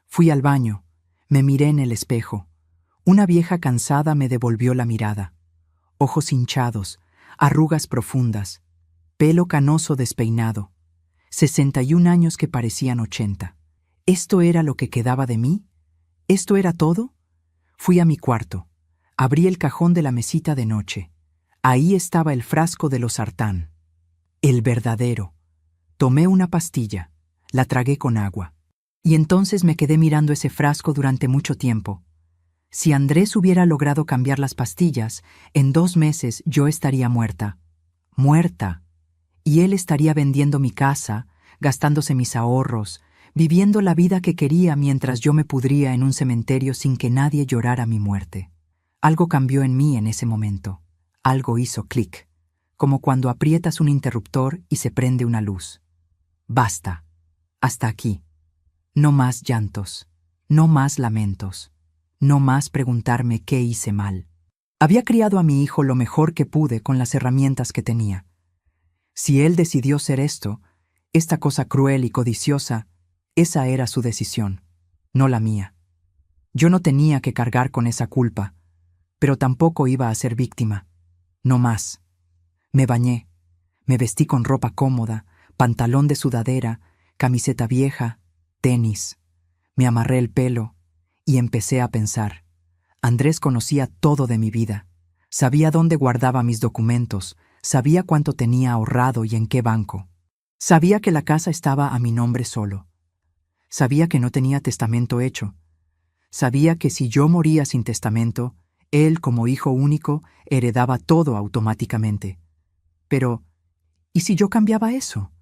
Fui al baño, me miré en el espejo. Una vieja cansada me devolvió la mirada. Ojos hinchados, arrugas profundas, pelo canoso despeinado, 61 años que parecían 80. ¿Esto era lo que quedaba de mí? ¿Esto era todo? Fui a mi cuarto. Abrí el cajón de la mesita de noche. Ahí estaba el frasco de losartán. El verdadero. Tomé una pastilla. La tragué con agua. Y entonces me quedé mirando ese frasco durante mucho tiempo. Si Andrés hubiera logrado cambiar las pastillas, en 2 meses yo estaría muerta. Muerta. Y él estaría vendiendo mi casa, gastándose mis ahorros, viviendo la vida que quería mientras yo me pudría en un cementerio sin que nadie llorara mi muerte. Algo cambió en mí en ese momento. Algo hizo clic, como cuando aprietas un interruptor y se prende una luz. Basta. Hasta aquí. No más llantos. No más lamentos. No más preguntarme qué hice mal. Había criado a mi hijo lo mejor que pude con las herramientas que tenía. Si él decidió ser esto, esta cosa cruel y codiciosa, esa era su decisión, no la mía. Yo no tenía que cargar con esa culpa, pero tampoco iba a ser víctima. No más. Me bañé, me vestí con ropa cómoda, pantalón de sudadera, camiseta vieja, tenis. Me amarré el pelo y empecé a pensar. Andrés conocía todo de mi vida. Sabía dónde guardaba mis documentos, sabía cuánto tenía ahorrado y en qué banco. Sabía que la casa estaba a mi nombre solo. Sabía que no tenía testamento hecho. Sabía que si yo moría sin testamento, él, como hijo único, heredaba todo automáticamente. Pero, ¿y si yo cambiaba eso?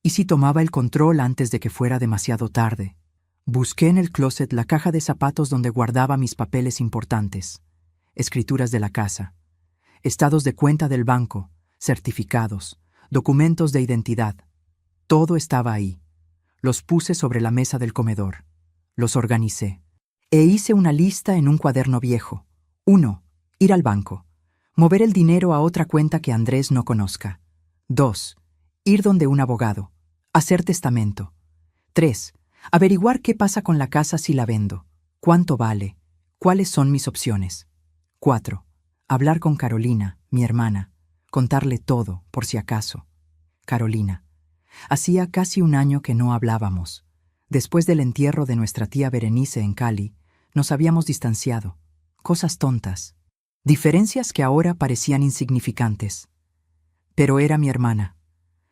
¿Y si tomaba el control antes de que fuera demasiado tarde? Busqué en el closet la caja de zapatos donde guardaba mis papeles importantes, escrituras de la casa, estados de cuenta del banco, certificados, documentos de identidad. Todo estaba ahí. Los puse sobre la mesa del comedor. Los organicé. E hice una lista en un cuaderno viejo. 1. Ir al banco. Mover el dinero a otra cuenta que Andrés no conozca. 2. Ir donde un abogado. Hacer testamento. 3. Averiguar qué pasa con la casa si la vendo. ¿Cuánto vale? ¿Cuáles son mis opciones? 4. Hablar con Carolina, mi hermana. Contarle todo, por si acaso. Carolina. Hacía casi un año que no hablábamos. Después del entierro de nuestra tía Berenice en Cali, nos habíamos distanciado. Cosas tontas. Diferencias que ahora parecían insignificantes. Pero era mi hermana,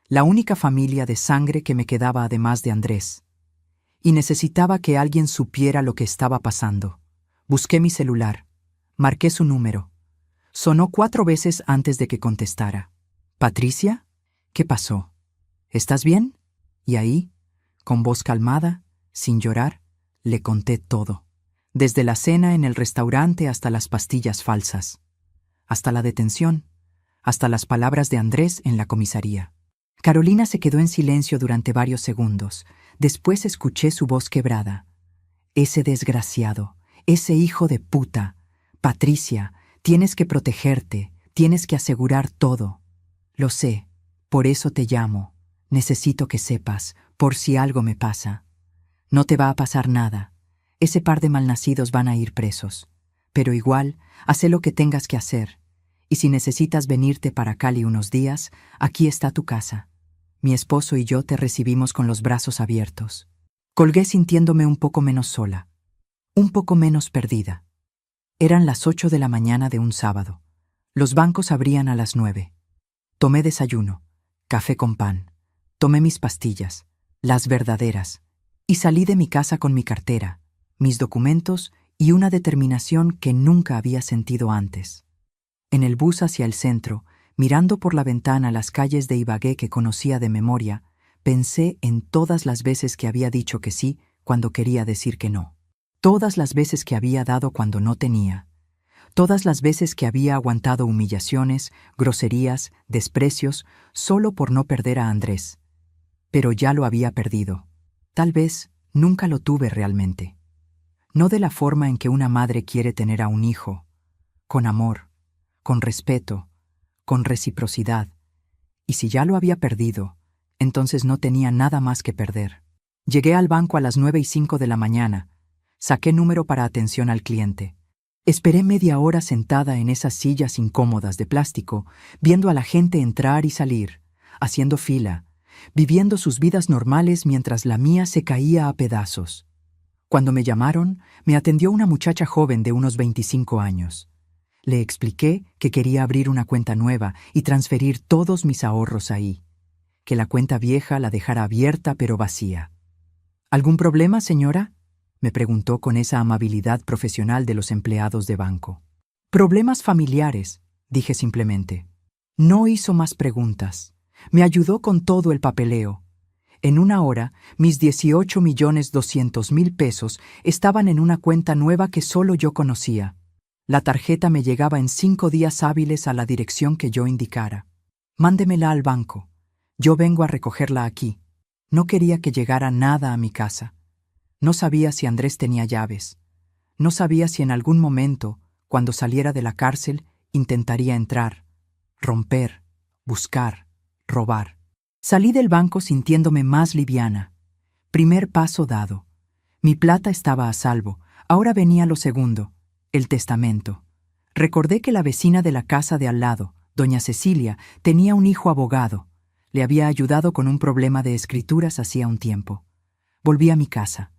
la única familia de sangre que me quedaba además de Andrés. Y necesitaba que alguien supiera lo que estaba pasando. Busqué mi celular. Marqué su número. Sonó 4 veces antes de que contestara. «¿Patricia? ¿Qué pasó? ¿Estás bien?» Y ahí, con voz calmada, sin llorar, le conté todo. Desde la cena en el restaurante hasta las pastillas falsas. Hasta la detención. Hasta las palabras de Andrés en la comisaría. Carolina se quedó en silencio durante varios segundos. Después escuché su voz quebrada. «Ese desgraciado, ese hijo de puta. Patricia, tienes que protegerte, tienes que asegurar todo. Lo sé, por eso te llamo. Necesito que sepas, por si algo me pasa. No te va a pasar nada. Ese par de malnacidos van a ir presos. Pero igual, haz lo que tengas que hacer. Y si necesitas venirte para Cali unos días, aquí está tu casa. Mi esposo y yo te recibimos con los brazos abiertos». Colgué sintiéndome un poco menos sola, un poco menos perdida. Eran las 8 de la mañana de un sábado. Los bancos abrían a las 9. Tomé desayuno, café con pan. Tomé mis pastillas, las verdaderas, y salí de mi casa con mi cartera, mis documentos y una determinación que nunca había sentido antes. En el bus hacia el centro, mirando por la ventana las calles de Ibagué que conocía de memoria, pensé en todas las veces que había dicho que sí cuando quería decir que no. Todas las veces que había dado cuando no tenía. Todas las veces que había aguantado humillaciones, groserías, desprecios, solo por no perder a Andrés. Pero ya lo había perdido. Tal vez nunca lo tuve realmente. No de la forma en que una madre quiere tener a un hijo, con amor, con respeto, con reciprocidad. Y si ya lo había perdido, entonces no tenía nada más que perder. Llegué al banco a las 9:05 de la mañana. Saqué número para atención al cliente. Esperé media hora sentada en esas sillas incómodas de plástico, viendo a la gente entrar y salir, haciendo fila, viviendo sus vidas normales mientras la mía se caía a pedazos. Cuando me llamaron, me atendió una muchacha joven de unos 25 años. Le expliqué que quería abrir una cuenta nueva y transferir todos mis ahorros ahí. Que la cuenta vieja la dejara abierta pero vacía. «¿Algún problema, señora?», me preguntó con esa amabilidad profesional de los empleados de banco. «Problemas familiares», dije simplemente. No hizo más preguntas. Me ayudó con todo el papeleo. En una hora, mis 18.200.000 pesos estaban en una cuenta nueva que solo yo conocía. La tarjeta me llegaba en 5 días hábiles a la dirección que yo indicara. «Mándemela al banco. Yo vengo a recogerla aquí». No quería que llegara nada a mi casa. No sabía si Andrés tenía llaves. No sabía si en algún momento, cuando saliera de la cárcel, intentaría entrar, romper, buscar, robar. Salí del banco sintiéndome más liviana. Primer paso dado. Mi plata estaba a salvo. Ahora venía lo segundo, el testamento. Recordé que la vecina de la casa de al lado, doña Cecilia, tenía un hijo abogado. Le había ayudado con un problema de escrituras hacía un tiempo. Volví a mi casa.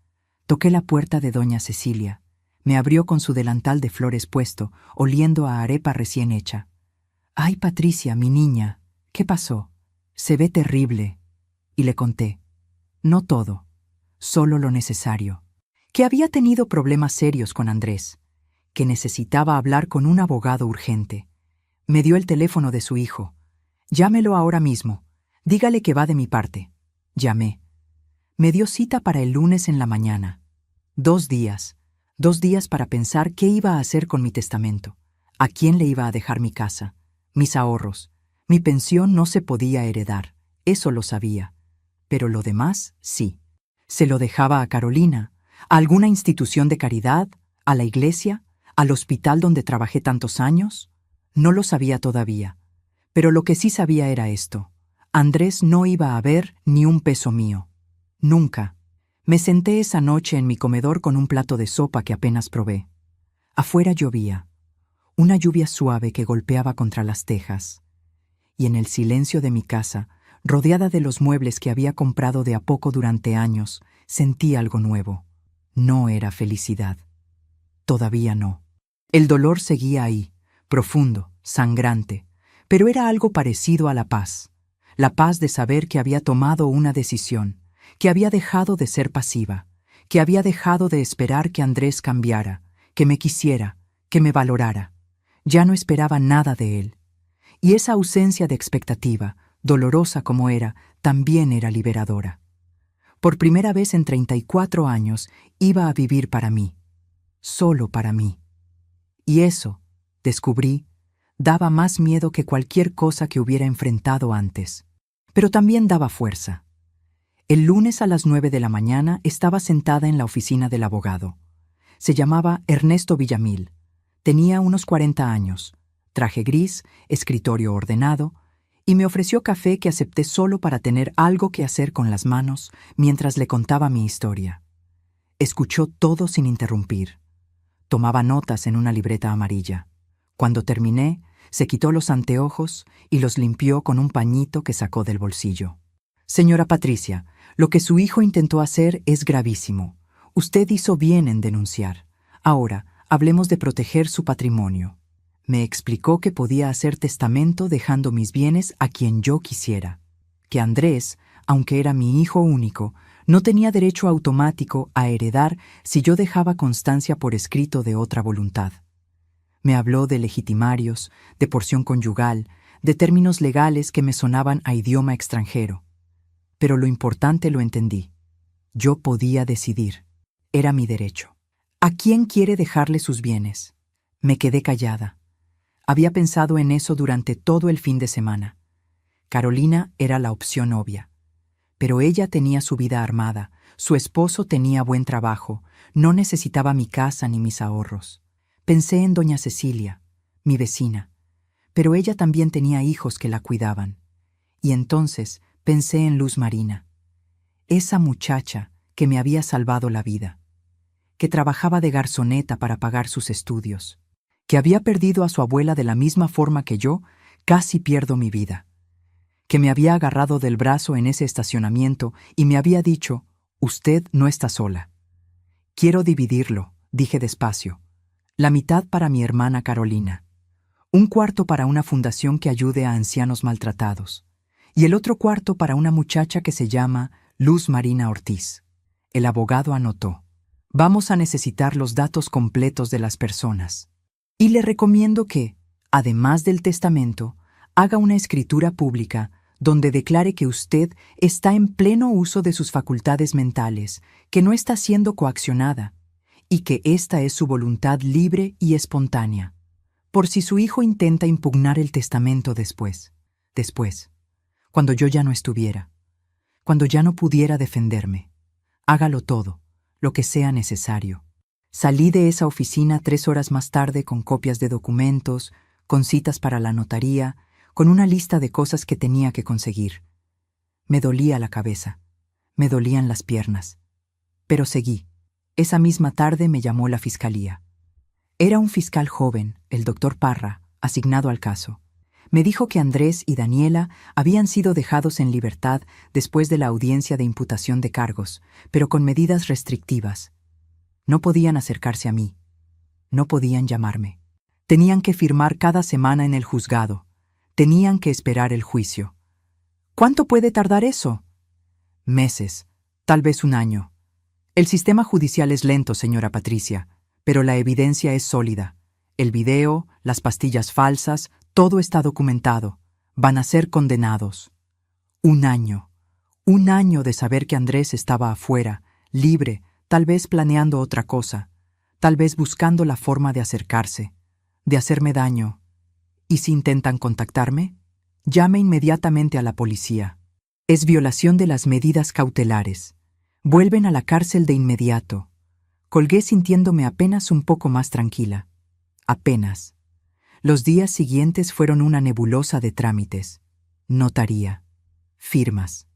Toqué la puerta de doña Cecilia. Me abrió con su delantal de flores puesto, oliendo a arepa recién hecha. «Ay, Patricia, mi niña, ¿qué pasó? Se ve terrible». Y le conté. No todo, solo lo necesario. Que había tenido problemas serios con Andrés. Que necesitaba hablar con un abogado urgente. Me dio el teléfono de su hijo. «Llámelo ahora mismo. Dígale que va de mi parte». Llamé. Me dio cita para el lunes en la mañana. 2 días. 2 días para pensar qué iba a hacer con mi testamento. A quién le iba a dejar mi casa. Mis ahorros. Mi pensión no se podía heredar. Eso lo sabía. Pero lo demás, sí. Se lo dejaba a Carolina, a alguna institución de caridad, a la iglesia, al hospital donde trabajé tantos años. No lo sabía todavía. Pero lo que sí sabía era esto. Andrés no iba a ver ni un peso mío. Nunca. Me senté esa noche en mi comedor con un plato de sopa que apenas probé. Afuera llovía, una lluvia suave que golpeaba contra las tejas. Y en el silencio de mi casa, rodeada de los muebles que había comprado de a poco durante años, Sentí algo nuevo. No era felicidad. Todavía no. El dolor seguía ahí, profundo, sangrante, pero era algo parecido a la paz de saber que había tomado una decisión, que había dejado de ser pasiva, que había dejado de esperar que Andrés cambiara, que me quisiera, que me valorara. Ya no esperaba nada de él. Y esa ausencia de expectativa, dolorosa como era, también era liberadora. Por primera vez en 34 años iba a vivir para mí, solo para mí. Y eso, descubrí, daba más miedo que cualquier cosa que hubiera enfrentado antes. Pero también daba fuerza. El lunes a las 9 de la mañana estaba sentada en la oficina del abogado. Se llamaba Ernesto Villamil. Tenía unos 40 años, traje gris, escritorio ordenado, y me ofreció café que acepté solo para tener algo que hacer con las manos mientras le contaba mi historia. Escuchó todo sin interrumpir. Tomaba notas en una libreta amarilla. Cuando terminé, se quitó los anteojos y los limpió con un pañito que sacó del bolsillo. Señora Patricia, lo que su hijo intentó hacer es gravísimo. Usted hizo bien en denunciar. Ahora, hablemos de proteger su patrimonio. Me explicó que podía hacer testamento dejando mis bienes a quien yo quisiera. Que Andrés, aunque era mi hijo único, no tenía derecho automático a heredar si yo dejaba constancia por escrito de otra voluntad. Me habló de legitimarios, de porción conyugal, de términos legales que me sonaban a idioma extranjero. Pero lo importante lo entendí. Yo podía decidir. Era mi derecho. ¿A quién quiere dejarle sus bienes? Me quedé callada. Había pensado en eso durante todo el fin de semana. Carolina era la opción obvia. Pero ella tenía su vida armada, su esposo tenía buen trabajo, no necesitaba mi casa ni mis ahorros. Pensé en doña Cecilia, mi vecina, pero ella también tenía hijos que la cuidaban. Y entonces pensé en Luz Marina, esa muchacha que me había salvado la vida, que trabajaba de garzoneta para pagar sus estudios, que había perdido a su abuela de la misma forma que yo casi pierdo mi vida, que me había agarrado del brazo en ese estacionamiento y me había dicho, usted no está sola. Quiero dividirlo, dije despacio, la mitad para mi hermana Carolina, un cuarto para una fundación que ayude a ancianos maltratados, y el otro cuarto para una muchacha que se llama Luz Marina Ortiz. El abogado anotó, vamos a necesitar los datos completos de las personas. Y le recomiendo que, además del testamento, haga una escritura pública donde declare que usted está en pleno uso de sus facultades mentales, que no está siendo coaccionada, y que esta es su voluntad libre y espontánea, por si su hijo intenta impugnar el testamento después, cuando yo ya no estuviera, cuando ya no pudiera defenderme. Hágalo todo, lo que sea necesario. Salí de esa oficina 3 horas más tarde con copias de documentos, con citas para la notaría, con una lista de cosas que tenía que conseguir. Me dolía la cabeza, me dolían las piernas. Pero seguí. Esa misma tarde me llamó la fiscalía. Era un fiscal joven, el doctor Parra, asignado al caso. Me dijo que Andrés y Daniela habían sido dejados en libertad después de la audiencia de imputación de cargos, pero con medidas restrictivas. No podían acercarse a mí. No podían llamarme. Tenían que firmar cada semana en el juzgado. Tenían que esperar el juicio. ¿Cuánto puede tardar eso? Meses, tal vez un año. El sistema judicial es lento, señora Patricia, pero la evidencia es sólida. El video, las pastillas falsas, todo está documentado. Van a ser condenados. Un año de saber que Andrés estaba afuera, libre, tal vez planeando otra cosa, tal vez buscando la forma de acercarse, de hacerme daño. ¿Y si intentan contactarme? Llame inmediatamente a la policía. Es violación de las medidas cautelares. Vuelven a la cárcel de inmediato. Colgué sintiéndome apenas un poco más tranquila. Apenas. Los días siguientes fueron una nebulosa de trámites. Notaría. Firmas.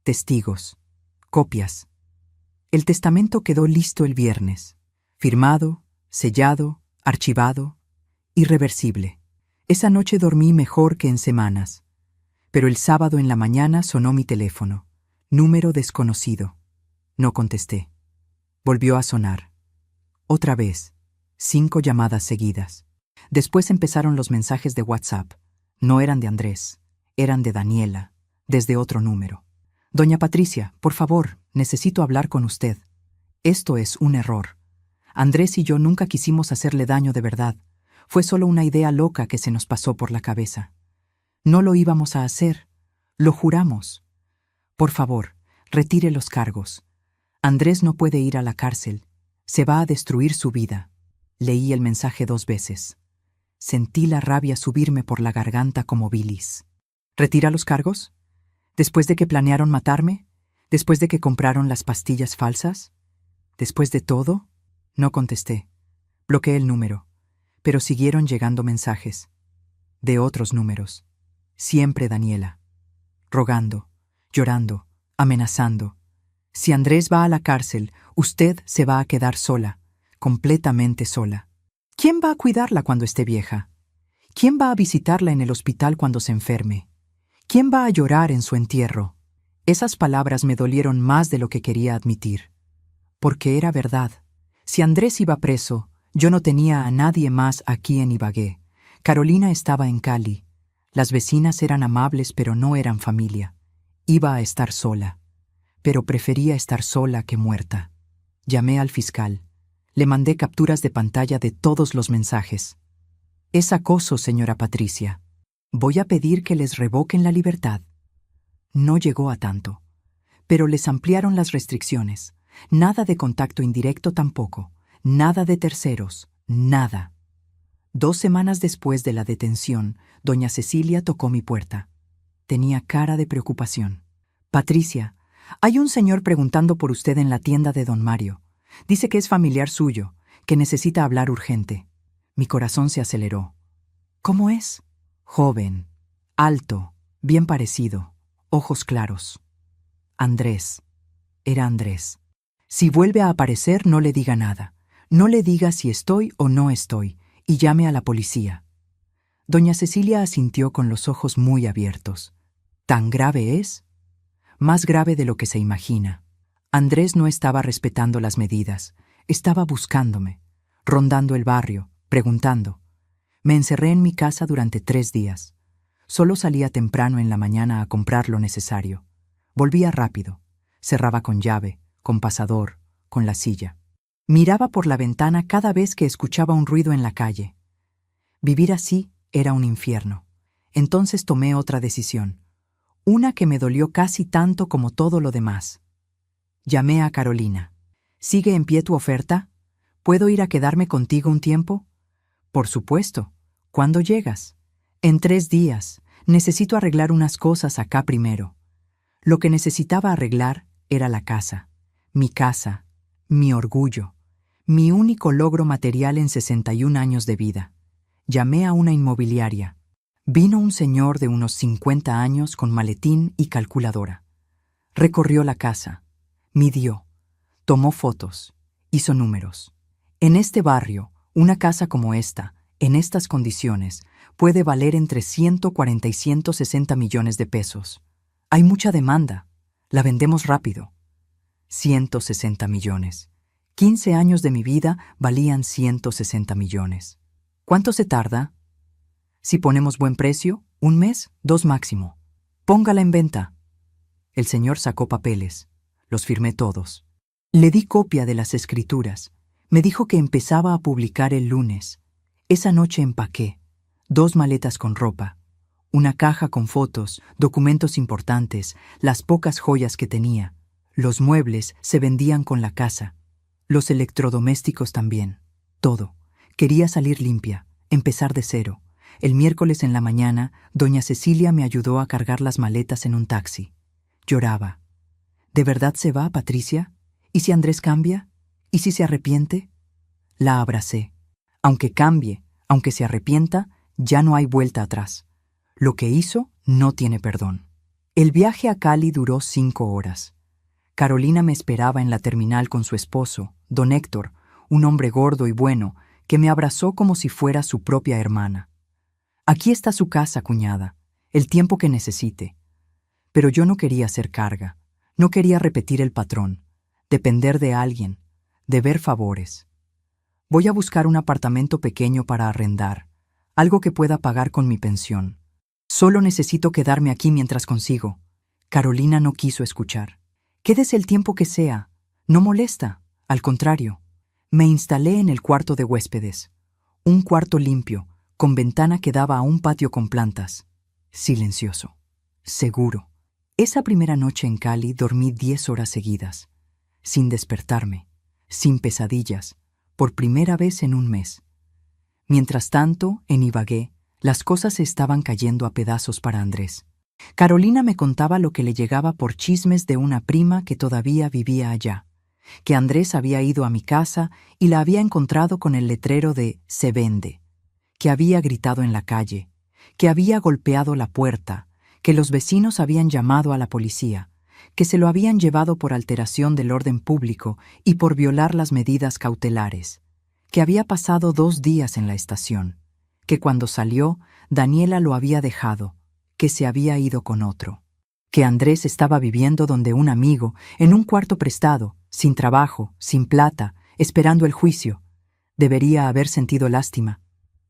Testigos. Copias. El testamento quedó listo el viernes. Firmado, sellado, archivado, irreversible. Esa noche dormí mejor que en semanas. Pero el sábado en la mañana sonó mi teléfono. Número desconocido. No contesté. Volvió a sonar. Otra vez. 5 llamadas seguidas. Después empezaron los mensajes de WhatsApp. No eran de Andrés, eran de Daniela, desde otro número. Doña Patricia, por favor, necesito hablar con usted. Esto es un error. Andrés y yo nunca quisimos hacerle daño de verdad. Fue solo una idea loca que se nos pasó por la cabeza. No lo íbamos a hacer. Lo juramos. Por favor, retire los cargos. Andrés no puede ir a la cárcel. Se va a destruir su vida. Leí el mensaje 2 veces. Sentí la rabia subirme por la garganta como bilis. ¿Retira los cargos? ¿Después de que planearon matarme? ¿Después de que compraron las pastillas falsas? ¿Después de todo? No contesté. Bloqueé el número. Pero siguieron llegando mensajes. De otros números. Siempre Daniela. Rogando, llorando, amenazando. Si Andrés va a la cárcel, usted se va a quedar sola, completamente sola. ¿Quién va a cuidarla cuando esté vieja? ¿Quién va a visitarla en el hospital cuando se enferme? ¿Quién va a llorar en su entierro? Esas palabras me dolieron más de lo que quería admitir. Porque era verdad. Si Andrés iba preso, yo no tenía a nadie más aquí en Ibagué. Carolina estaba en Cali. Las vecinas eran amables, pero no eran familia. Iba a estar sola. Pero prefería estar sola que muerta. Llamé al fiscal. Le mandé capturas de pantalla de todos los mensajes. Es acoso, señora Patricia. Voy a pedir que les revoquen la libertad. No llegó a tanto. Pero les ampliaron las restricciones. Nada de contacto indirecto tampoco. Nada de terceros. Nada. 2 semanas después de la detención, doña Cecilia tocó mi puerta. Tenía cara de preocupación. Patricia, hay un señor preguntando por usted en la tienda de don Mario. Dice que es familiar suyo, que necesita hablar urgente. Mi corazón se aceleró. ¿Cómo es? Joven, alto, bien parecido, ojos claros. Andrés. Era Andrés. Si vuelve a aparecer, no le diga nada. No le diga si estoy o no estoy, y llame a la policía. Doña Cecilia asintió con los ojos muy abiertos. ¿Tan grave es? Más grave de lo que se imagina. Andrés no estaba respetando las medidas. Estaba buscándome, rondando el barrio, preguntando. Me encerré en mi casa durante 3 días. Solo salía temprano en la mañana a comprar lo necesario. Volvía rápido. Cerraba con llave, con pasador, con la silla. Miraba por la ventana cada vez que escuchaba un ruido en la calle. Vivir así era un infierno. Entonces tomé otra decisión. Una que me dolió casi tanto como todo lo demás. Llamé a Carolina. ¿Sigue en pie tu oferta? ¿Puedo ir a quedarme contigo un tiempo? Por supuesto. ¿Cuándo llegas? En 3 días. Necesito arreglar unas cosas acá primero. Lo que necesitaba arreglar era la casa. Mi casa. Mi orgullo. Mi único logro material en 61 años de vida. Llamé a una inmobiliaria. Vino un señor de unos 50 años con maletín y calculadora. Recorrió la casa. Midió. Tomó fotos. Hizo números. En este barrio, una casa como esta, en estas condiciones, puede valer entre 140 y 160 millones de pesos. Hay mucha demanda. La vendemos rápido. 160 millones. 15 años de mi vida valían 160 millones. ¿Cuánto se tarda? Si ponemos buen precio, 1 mes, 2 máximo. Póngala en venta. El señor sacó papeles. Los firmé todos. Le di copia de las escrituras. Me dijo que empezaba a publicar el lunes. Esa noche empaqué 2 maletas con ropa, una caja con fotos, documentos importantes, las pocas joyas que tenía. Los muebles se vendían con la casa. Los electrodomésticos también. Todo. Quería salir limpia, empezar de cero. El miércoles en la mañana, doña Cecilia me ayudó a cargar las maletas en un taxi. Lloraba. ¿De verdad se va, Patricia? ¿Y si Andrés cambia? ¿Y si se arrepiente? La abracé. Aunque cambie, aunque se arrepienta, ya no hay vuelta atrás. Lo que hizo no tiene perdón. El viaje a Cali duró 5 horas. Carolina me esperaba en la terminal con su esposo, don Héctor, un hombre gordo y bueno, que me abrazó como si fuera su propia hermana. Aquí está su casa, cuñada, el tiempo que necesite. Pero yo no quería hacer carga, no quería repetir el patrón. depender de alguien, deber favores. Voy a buscar un apartamento pequeño para arrendar, algo que pueda pagar con mi pensión. Solo necesito quedarme aquí mientras consigo. Carolina no quiso escuchar. Quédese el tiempo que sea. No molesta. Al contrario. Me instalé en el cuarto de huéspedes. Un cuarto limpio, con ventana que daba a un patio con plantas. Silencioso. Seguro. Esa primera noche en Cali dormí 10 horas seguidas, sin despertarme, sin pesadillas, por primera vez en un mes. Mientras tanto, en Ibagué, las cosas se estaban cayendo a pedazos para Andrés. Carolina me contaba lo que le llegaba por chismes de una prima que todavía vivía allá, que Andrés había ido a mi casa y la había encontrado con el letrero de «Se vende», que había gritado en la calle, que había golpeado la puerta, que los vecinos habían llamado a la policía, que se lo habían llevado por alteración del orden público y por violar las medidas cautelares, que había pasado 2 días en la estación, que cuando salió, Daniela lo había dejado, que se había ido con otro, que Andrés estaba viviendo donde un amigo, en un cuarto prestado, sin trabajo, sin plata, esperando el juicio. Debería haber sentido lástima,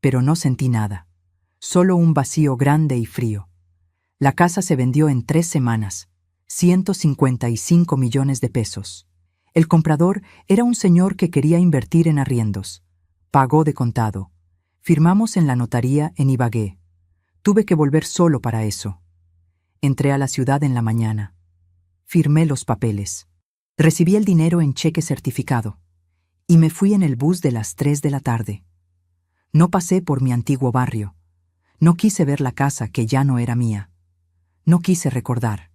pero no sentí nada, solo un vacío grande y frío. La casa se vendió en 3 semanas, 155 millones de pesos. El comprador era un señor que quería invertir en arriendos. Pagó de contado. Firmamos en la notaría en Ibagué. Tuve que volver solo para eso. Entré a la ciudad en la mañana. Firmé los papeles. Recibí el dinero en cheque certificado. Y me fui en el bus de las 3 de la tarde. No pasé por mi antiguo barrio. No quise ver la casa que ya no era mía. No quise recordar.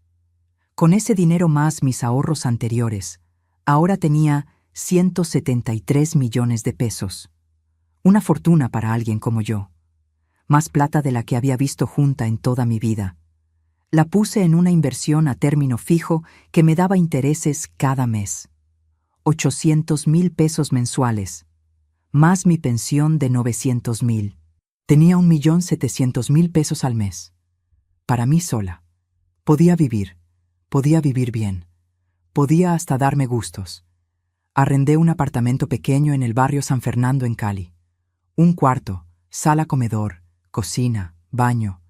Con ese dinero más mis ahorros anteriores, ahora tenía 173 millones de pesos. Una fortuna para alguien como yo. Más plata de la que había visto junta en toda mi vida. La puse en una inversión a término fijo que me daba intereses cada mes. 800,000 pesos mensuales, más mi pensión de 900,000. Tenía 1,700,000 pesos al mes. Para mí sola. Podía vivir bien. Podía hasta darme gustos. Arrendé un apartamento pequeño en el barrio San Fernando en Cali. Un cuarto, sala-comedor, cocina, baño.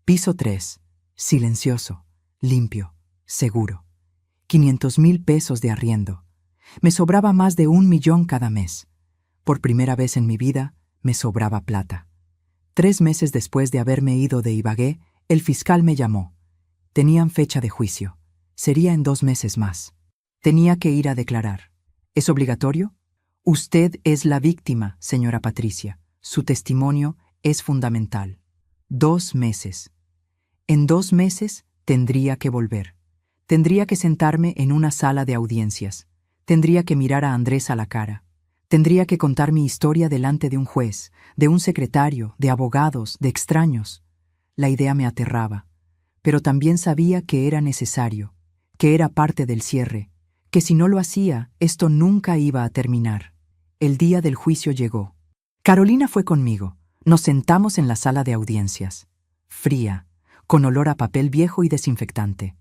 Piso 3, silencioso, limpio, seguro. 500,000 pesos de arriendo. Me sobraba más de 1,000,000 cada mes. Por primera vez en mi vida, me sobraba plata. 3 meses después de haberme ido de Ibagué, el fiscal me llamó. Tenían fecha de juicio. Sería en 2 meses más. Tenía que ir a declarar. ¿Es obligatorio? Usted es la víctima, señora Patricia. Su testimonio es fundamental. 2 meses. En 2 meses tendría que volver. Tendría que sentarme en una sala de audiencias. Tendría que mirar a Andrés a la cara. Tendría que contar mi historia delante de un juez, de un secretario, de abogados, de extraños. La idea me aterraba, pero también sabía que era necesario, que era parte del cierre, que si no lo hacía, esto nunca iba a terminar. El día del juicio llegó. Carolina fue conmigo. Nos sentamos en la sala de audiencias. Fría, con olor a papel viejo y desinfectante.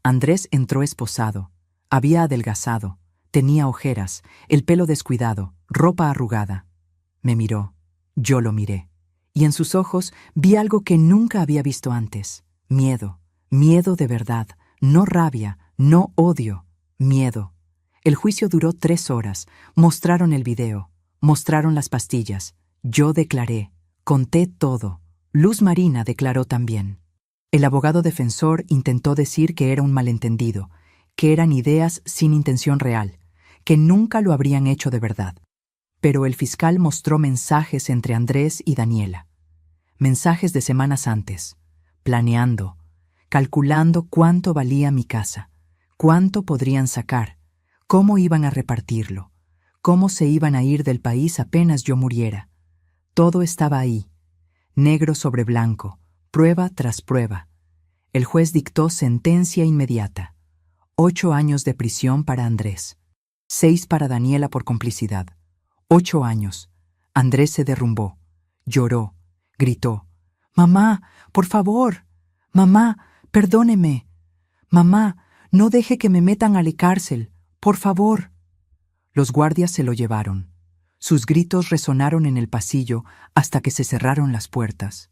Andrés entró esposado. Había adelgazado. Tenía ojeras, el pelo descuidado, ropa arrugada. Me miró. Yo lo miré. Y en sus ojos vi algo que nunca había visto antes. Miedo. Miedo de verdad. No rabia, no odio. Miedo. El juicio duró 3 horas. Mostraron el video. Mostraron las pastillas. Yo declaré. Conté todo. Luz Marina declaró también. El abogado defensor intentó decir que era un malentendido, que eran ideas sin intención real, que nunca lo habrían hecho de verdad. Pero el fiscal mostró mensajes entre Andrés y Daniela. Mensajes de semanas antes, planeando, calculando cuánto valía mi casa, cuánto podrían sacar, cómo iban a repartirlo, cómo se iban a ir del país apenas yo muriera. Todo estaba ahí, negro sobre blanco, prueba tras prueba. El juez dictó sentencia inmediata. 8 años de prisión para Andrés. 6 para Daniela por complicidad. 8 años. Andrés se derrumbó. Lloró. Gritó. «Mamá, por favor. Mamá, perdóneme. Mamá, no deje que me metan a la cárcel. ¡Por favor! Los guardias se lo llevaron. Sus gritos resonaron en el pasillo hasta que se cerraron las puertas.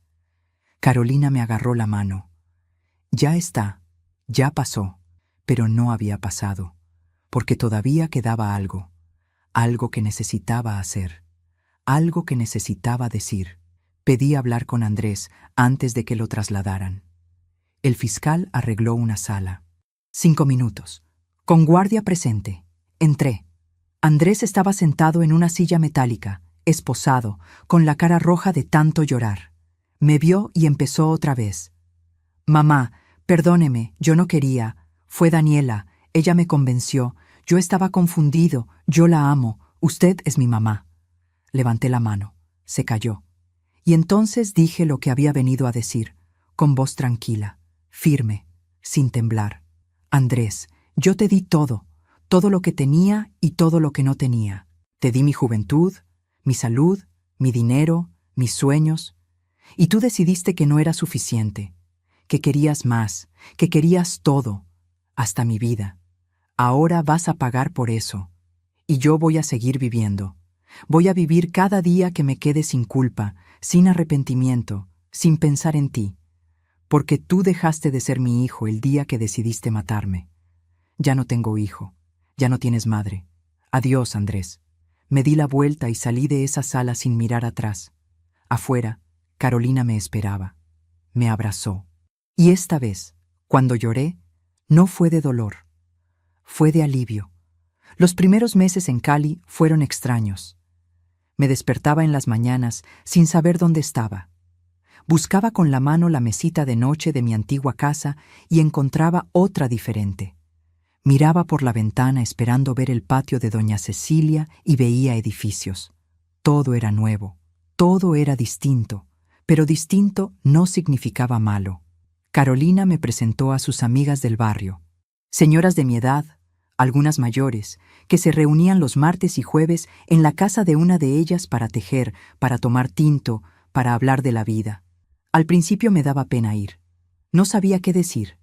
Carolina me agarró la mano. Ya está, ya pasó, pero no había pasado, porque todavía quedaba algo que necesitaba hacer, algo que necesitaba decir. Pedí hablar con Andrés antes de que lo trasladaran. El fiscal arregló una sala. 5 minutos. Con guardia presente. Entré. Andrés estaba sentado en una silla metálica, esposado, con la cara roja de tanto llorar. Me vio y empezó otra vez. Mamá, perdóneme, yo no quería. Fue Daniela, ella me convenció. Yo estaba confundido, yo la amo, usted es mi mamá. Levanté la mano. Se calló. Y entonces dije lo que había venido a decir, con voz tranquila, firme, sin temblar. Andrés, yo te di todo lo que tenía y todo lo que no tenía. Te di mi juventud, mi salud, mi dinero, mis sueños. Y tú decidiste que no era suficiente, que querías más, que querías todo, hasta mi vida. Ahora vas a pagar por eso. Y yo voy a seguir viviendo. Voy a vivir cada día que me quede sin culpa, sin arrepentimiento, sin pensar en ti. Porque tú dejaste de ser mi hijo el día que decidiste matarme. Ya no tengo hijo. Ya no tienes madre. Adiós, Andrés. Me di la vuelta y salí de esa sala sin mirar atrás. Afuera, Carolina me esperaba. Me abrazó. Y esta vez, cuando lloré, no fue de dolor. Fue de alivio. Los primeros meses en Cali fueron extraños. Me despertaba en las mañanas sin saber dónde estaba. Buscaba con la mano la mesita de noche de mi antigua casa y encontraba otra diferente. Miraba por la ventana esperando ver el patio de doña Cecilia y veía edificios. Todo era nuevo, todo era distinto, pero distinto no significaba malo. Carolina me presentó a sus amigas del barrio, señoras de mi edad, algunas mayores, que se reunían los martes y jueves en la casa de una de ellas para tejer, para tomar tinto, para hablar de la vida. Al principio me daba pena ir. No sabía qué decir.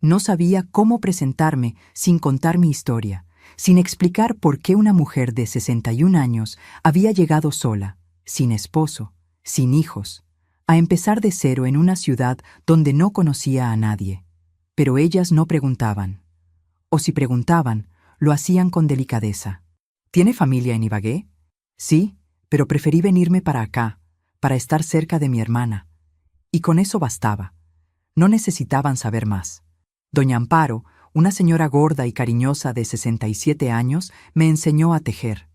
No sabía cómo presentarme sin contar mi historia, sin explicar por qué una mujer de 61 años había llegado sola, sin esposo, sin hijos, a empezar de cero en una ciudad donde no conocía a nadie. Pero ellas no preguntaban. O si preguntaban, lo hacían con delicadeza. ¿Tiene familia en Ibagué? Sí, pero preferí venirme para acá, para estar cerca de mi hermana. Y con eso bastaba. No necesitaban saber más. Doña Amparo, una señora gorda y cariñosa de 67 años, me enseñó a tejer.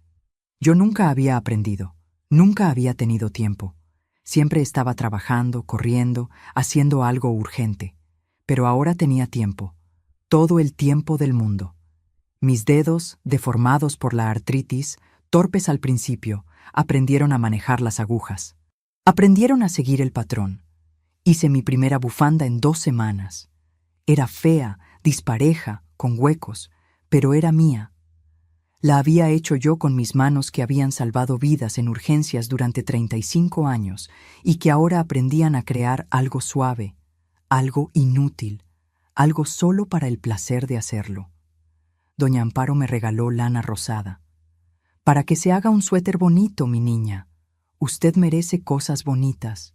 Yo nunca había aprendido, nunca había tenido tiempo. Siempre estaba trabajando, corriendo, haciendo algo urgente. Pero ahora tenía tiempo, todo el tiempo del mundo. Mis dedos, deformados por la artritis, torpes al principio, aprendieron a manejar las agujas. Aprendieron a seguir el patrón. Hice mi primera bufanda en 2 semanas. Era fea, dispareja, con huecos, pero era mía. La había hecho yo con mis manos que habían salvado vidas en urgencias durante 35 años y que ahora aprendían a crear algo suave, algo inútil, algo solo para el placer de hacerlo. Doña Amparo me regaló lana rosada. Para que se haga un suéter bonito, mi niña. Usted merece cosas bonitas.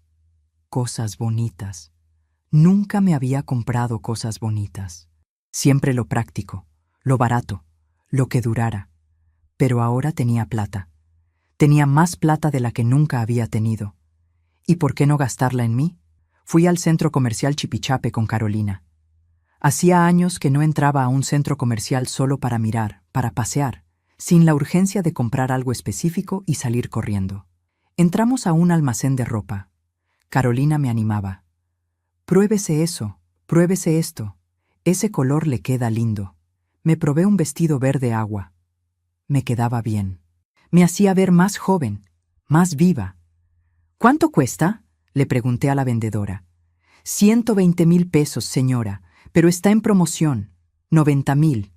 Cosas bonitas. Nunca me había comprado cosas bonitas. Siempre lo práctico, lo barato, lo que durara. Pero ahora tenía plata. Tenía más plata de la que nunca había tenido. ¿Y por qué no gastarla en mí? Fui al centro comercial Chipichape con Carolina. Hacía años que no entraba a un centro comercial solo para mirar, para pasear, sin la urgencia de comprar algo específico y salir corriendo. Entramos a un almacén de ropa. Carolina me animaba. Pruébese eso, pruébese esto. Ese color le queda lindo. Me probé un vestido verde agua. Me quedaba bien. Me hacía ver más joven, más viva. ¿Cuánto cuesta?, le pregunté a la vendedora. 120,000 pesos, señora, pero está en promoción. 90,000.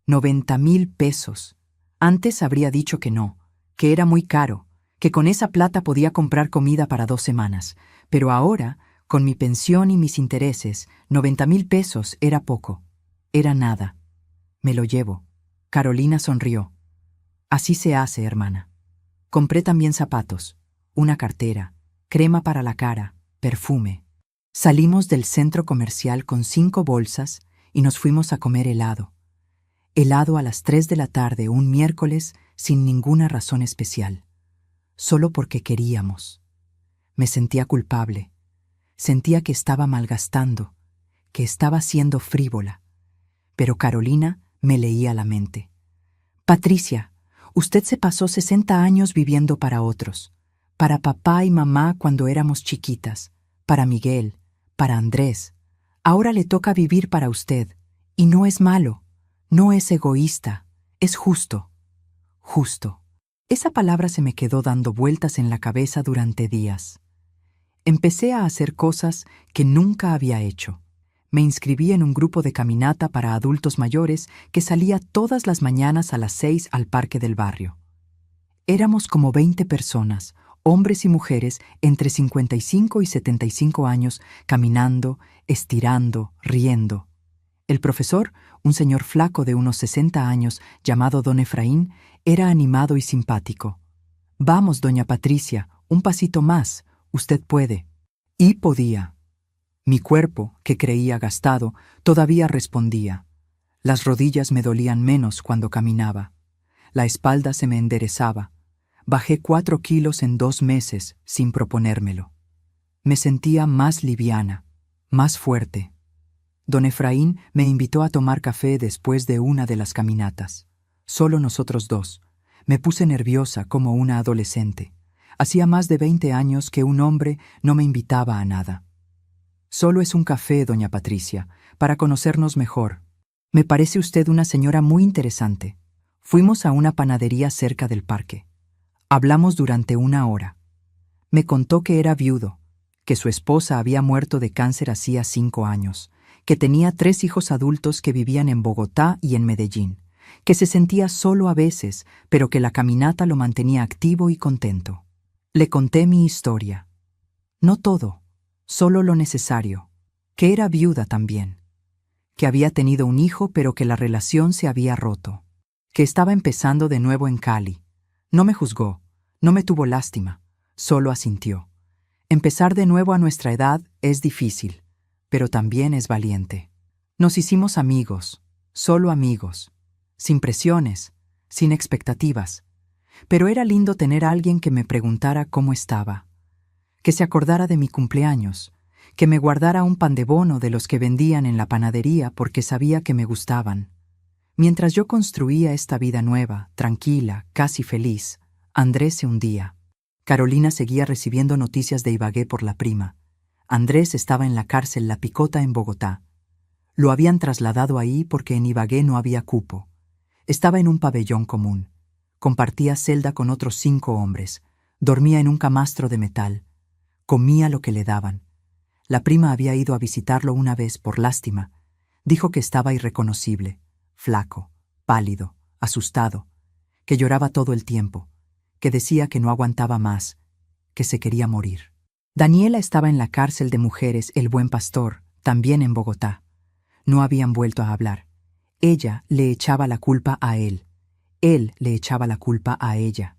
90,000 pesos. Antes habría dicho que no, que era muy caro, que con esa plata podía comprar comida para 2 semanas. Pero ahora, con mi pensión y mis intereses, 90,000 pesos era poco. Era nada. Me lo llevo. Carolina sonrió. Así se hace, hermana. Compré también zapatos, una cartera, crema para la cara, perfume. Salimos del centro comercial con 5 bolsas y nos fuimos a comer helado. Helado a las 3 de la tarde un miércoles sin ninguna razón especial. Solo porque queríamos. Me sentía culpable. Sentía que estaba malgastando, que estaba siendo frívola. Pero Carolina me leía la mente. Patricia, usted se pasó 60 años viviendo para otros. Para papá y mamá cuando éramos chiquitas. Para Miguel. Para Andrés. Ahora le toca vivir para usted. Y no es malo. No es egoísta. Es justo. Justo. Esa palabra se me quedó dando vueltas en la cabeza durante días. Empecé a hacer cosas que nunca había hecho. Me inscribí en un grupo de caminata para adultos mayores que salía todas las mañanas a las 6 al parque del barrio. Éramos como 20 personas, hombres y mujeres entre 55 y 75 años, caminando, estirando, riendo. El profesor, un señor flaco de unos 60 años, llamado don Efraín, era animado y simpático. «Vamos, doña Patricia, un pasito más, usted puede». Y podía. Mi cuerpo, que creía gastado, todavía respondía. Las rodillas me dolían menos cuando caminaba. La espalda se me enderezaba. Bajé 4 kilos en 2 meses sin proponérmelo. Me sentía más liviana, más fuerte. Don Efraín me invitó a tomar café después de una de las caminatas. Solo nosotros 2. Me puse nerviosa como una adolescente. Hacía más de 20 años que un hombre no me invitaba a nada. «Solo es un café, doña Patricia, para conocernos mejor. Me parece usted una señora muy interesante». Fuimos a una panadería cerca del parque. Hablamos durante 1 hora. Me contó que era viudo, que su esposa había muerto de cáncer hacía 5 años, que tenía 3 hijos adultos que vivían en Bogotá y en Medellín, que se sentía solo a veces, pero que la caminata lo mantenía activo y contento. Le conté mi historia. No todo, solo lo necesario, que era viuda también, que había tenido un hijo pero que la relación se había roto, que estaba empezando de nuevo en Cali. No me juzgó, no me tuvo lástima, solo asintió. Empezar de nuevo a nuestra edad es difícil, pero también es valiente. Nos hicimos amigos, solo amigos, sin presiones, sin expectativas. Pero era lindo tener a alguien que me preguntara cómo estaba, que se acordara de mi cumpleaños, que me guardara un pan de bono de los que vendían en la panadería porque sabía que me gustaban. Mientras yo construía esta vida nueva, tranquila, casi feliz, Andrés se hundía. Carolina seguía recibiendo noticias de Ibagué por la prima. Andrés estaba en la cárcel La Picota en Bogotá. Lo habían trasladado ahí porque en Ibagué no había cupo. Estaba en un pabellón común. Compartía celda con otros 5 hombres. Dormía en un camastro de metal. Comía lo que le daban. La prima había ido a visitarlo una vez por lástima. Dijo que estaba irreconocible, flaco, pálido, asustado, que lloraba todo el tiempo, que decía que no aguantaba más, que se quería morir. Daniela estaba en la cárcel de mujeres El Buen Pastor, también en Bogotá. No habían vuelto a hablar. Ella le echaba la culpa a él. Él le echaba la culpa a ella.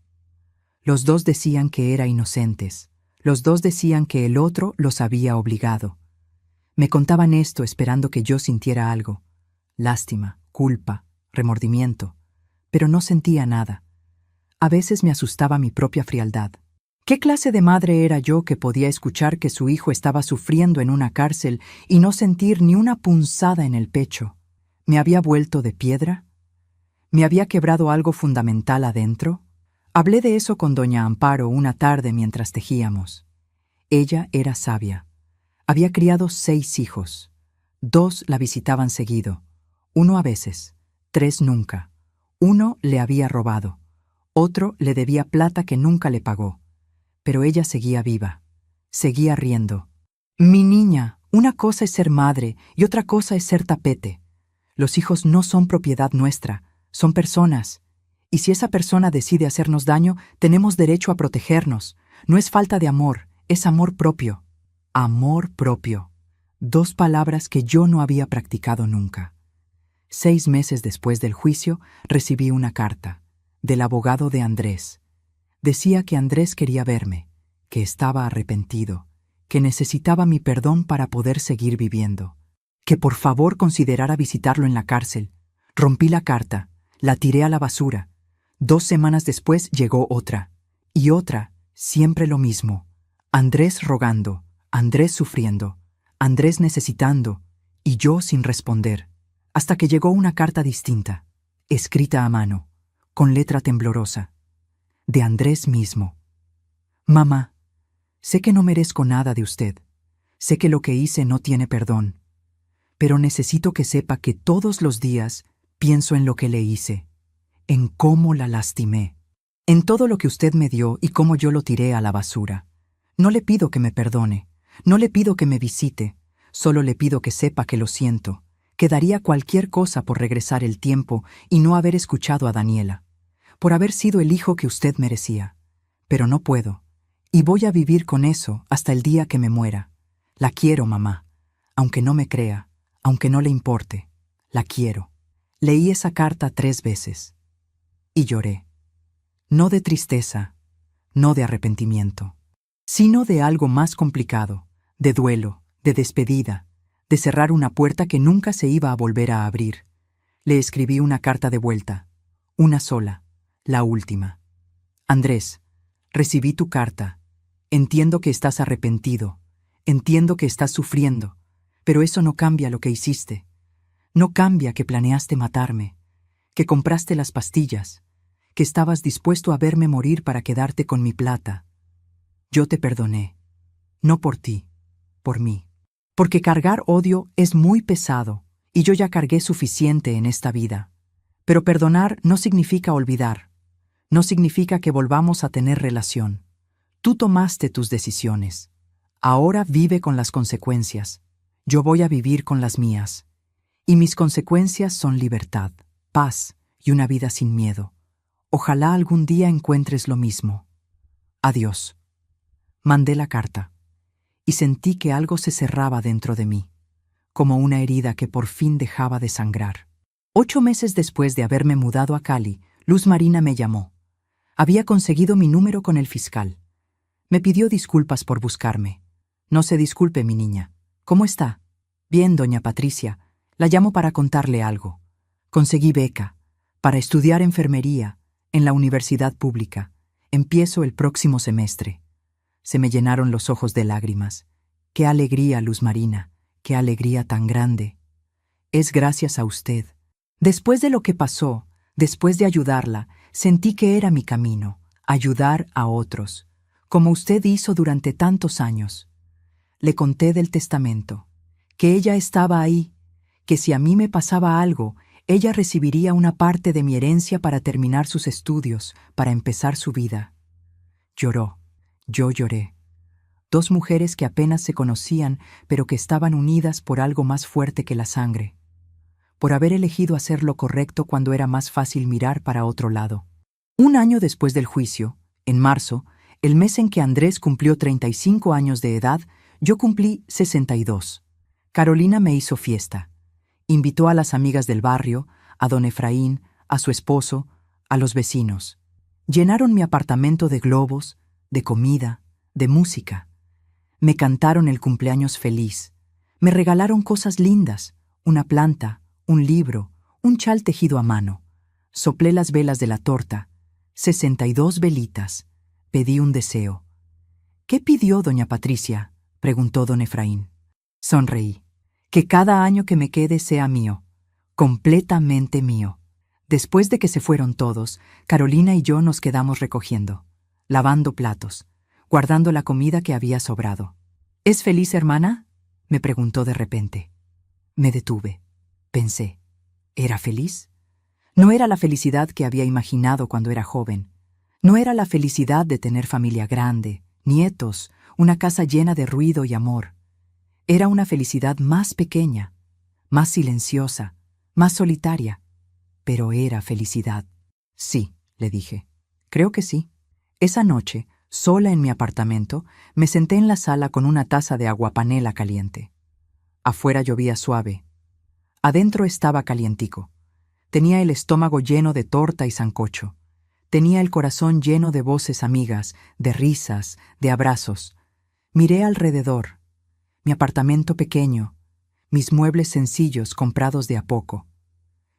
Los 2 decían que eran inocentes. Los 2 decían que el otro los había obligado. Me contaban esto esperando que yo sintiera algo. Lástima, culpa, remordimiento. Pero no sentía nada. A veces me asustaba mi propia frialdad. ¿Qué clase de madre era yo que podía escuchar que su hijo estaba sufriendo en una cárcel y no sentir ni una punzada en el pecho? ¿Me había vuelto de piedra? ¿Me había quebrado algo fundamental adentro? Hablé de eso con doña Amparo una tarde mientras tejíamos. Ella era sabia. Había criado 6 hijos. 2 la visitaban seguido. 1 a veces. 3 nunca. 1 le había robado. Otro le debía plata que nunca le pagó. Pero ella seguía viva. Seguía riendo. «Mi niña, una cosa es ser madre y otra cosa es ser tapete. Los hijos no son propiedad nuestra, son personas. Y si esa persona decide hacernos daño, tenemos derecho a protegernos. No es falta de amor, es amor propio». Amor propio. 2 palabras que yo no había practicado nunca. 6 meses después del juicio, recibí una carta del abogado de Andrés. Decía que Andrés quería verme, que estaba arrepentido, que necesitaba mi perdón para poder seguir viviendo, que por favor considerara visitarlo en la cárcel. Rompí la carta, la tiré a la basura. 2 semanas después llegó otra, y otra, siempre lo mismo. Andrés rogando, Andrés sufriendo, Andrés necesitando, y yo sin responder, hasta que llegó una carta distinta, escrita a mano, con letra temblorosa, de Andrés mismo. Mamá, sé que no merezco nada de usted, sé que lo que hice no tiene perdón, pero necesito que sepa que todos los días pienso en lo que le hice, en cómo la lastimé, en todo lo que usted me dio y cómo yo lo tiré a la basura. No le pido que me perdone, no le pido que me visite, solo le pido que sepa que lo siento, que daría cualquier cosa por regresar el tiempo y no haber escuchado a Daniela, por haber sido el hijo que usted merecía. Pero no puedo, y voy a vivir con eso hasta el día que me muera. La quiero, mamá, aunque no me crea, aunque no le importe, la quiero. Leí esa carta 3 veces, y lloré. No de tristeza, no de arrepentimiento, sino de algo más complicado, de duelo, de despedida, de cerrar una puerta que nunca se iba a volver a abrir. Le escribí una carta de vuelta, una sola, la última. Andrés, recibí tu carta. Entiendo que estás arrepentido, entiendo que estás sufriendo, pero eso no cambia lo que hiciste. No cambia que planeaste matarme, que compraste las pastillas, que estabas dispuesto a verme morir para quedarte con mi plata. Yo te perdoné, no por ti, por mí. Porque cargar odio es muy pesado, y yo ya cargué suficiente en esta vida. Pero perdonar no significa olvidar, no significa que volvamos a tener relación. Tú tomaste tus decisiones. Ahora vive con las consecuencias. Yo voy a vivir con las mías. Y mis consecuencias son libertad, paz y una vida sin miedo. Ojalá algún día encuentres lo mismo. Adiós. Mandé la carta, y sentí que algo se cerraba dentro de mí, como una herida que por fin dejaba de sangrar. 8 meses después de haberme mudado a Cali, Luz Marina me llamó. Había conseguido mi número con el fiscal. Me pidió disculpas por buscarme. No se disculpe, mi niña. ¿Cómo está? Bien, doña Patricia. La llamo para contarle algo. Conseguí beca para estudiar enfermería en la universidad pública. Empiezo el próximo semestre. Se me llenaron los ojos de lágrimas. ¡Qué alegría, Luz Marina! ¡Qué alegría tan grande! Es gracias a usted. Después de lo que pasó, después de ayudarla, sentí que era mi camino, ayudar a otros, como usted hizo durante tantos años. Le conté del testamento, que ella estaba ahí, que si a mí me pasaba algo, ella recibiría una parte de mi herencia para terminar sus estudios, para empezar su vida. Lloró. Yo lloré. 2 mujeres que apenas se conocían, pero que estaban unidas por algo más fuerte que la sangre, por haber elegido hacer lo correcto cuando era más fácil mirar para otro lado. 1 año después del juicio, en marzo, el mes en que Andrés cumplió 35 años de edad, yo cumplí 62. Carolina me hizo fiesta. Invitó a las amigas del barrio, a don Efraín, a su esposo, a los vecinos. Llenaron mi apartamento de globos, de comida, de música. Me cantaron el cumpleaños feliz. Me regalaron cosas lindas, una planta, un libro, un chal tejido a mano. Soplé las velas de la torta, 62 velitas. Pedí un deseo. ¿Qué pidió doña Patricia?, preguntó don Efraín. Sonreí. Que cada año que me quede sea mío, completamente mío. Después de que se fueron todos, Carolina y yo nos quedamos recogiendo, lavando platos, guardando la comida que había sobrado. ¿Es feliz, hermana?, me preguntó de repente. Me detuve. Pensé, ¿era feliz? No era la felicidad que había imaginado cuando era joven. No era la felicidad de tener familia grande, nietos, una casa llena de ruido y amor. Era una felicidad más pequeña, más silenciosa, más solitaria. Pero era felicidad. Sí, le dije. Creo que sí. Esa noche, sola en mi apartamento, me senté en la sala con una taza de aguapanela caliente. Afuera llovía suave. Adentro estaba calientico. Tenía el estómago lleno de torta y sancocho. Tenía el corazón lleno de voces amigas, de risas, de abrazos. Miré alrededor. Mi apartamento pequeño, mis muebles sencillos comprados de a poco,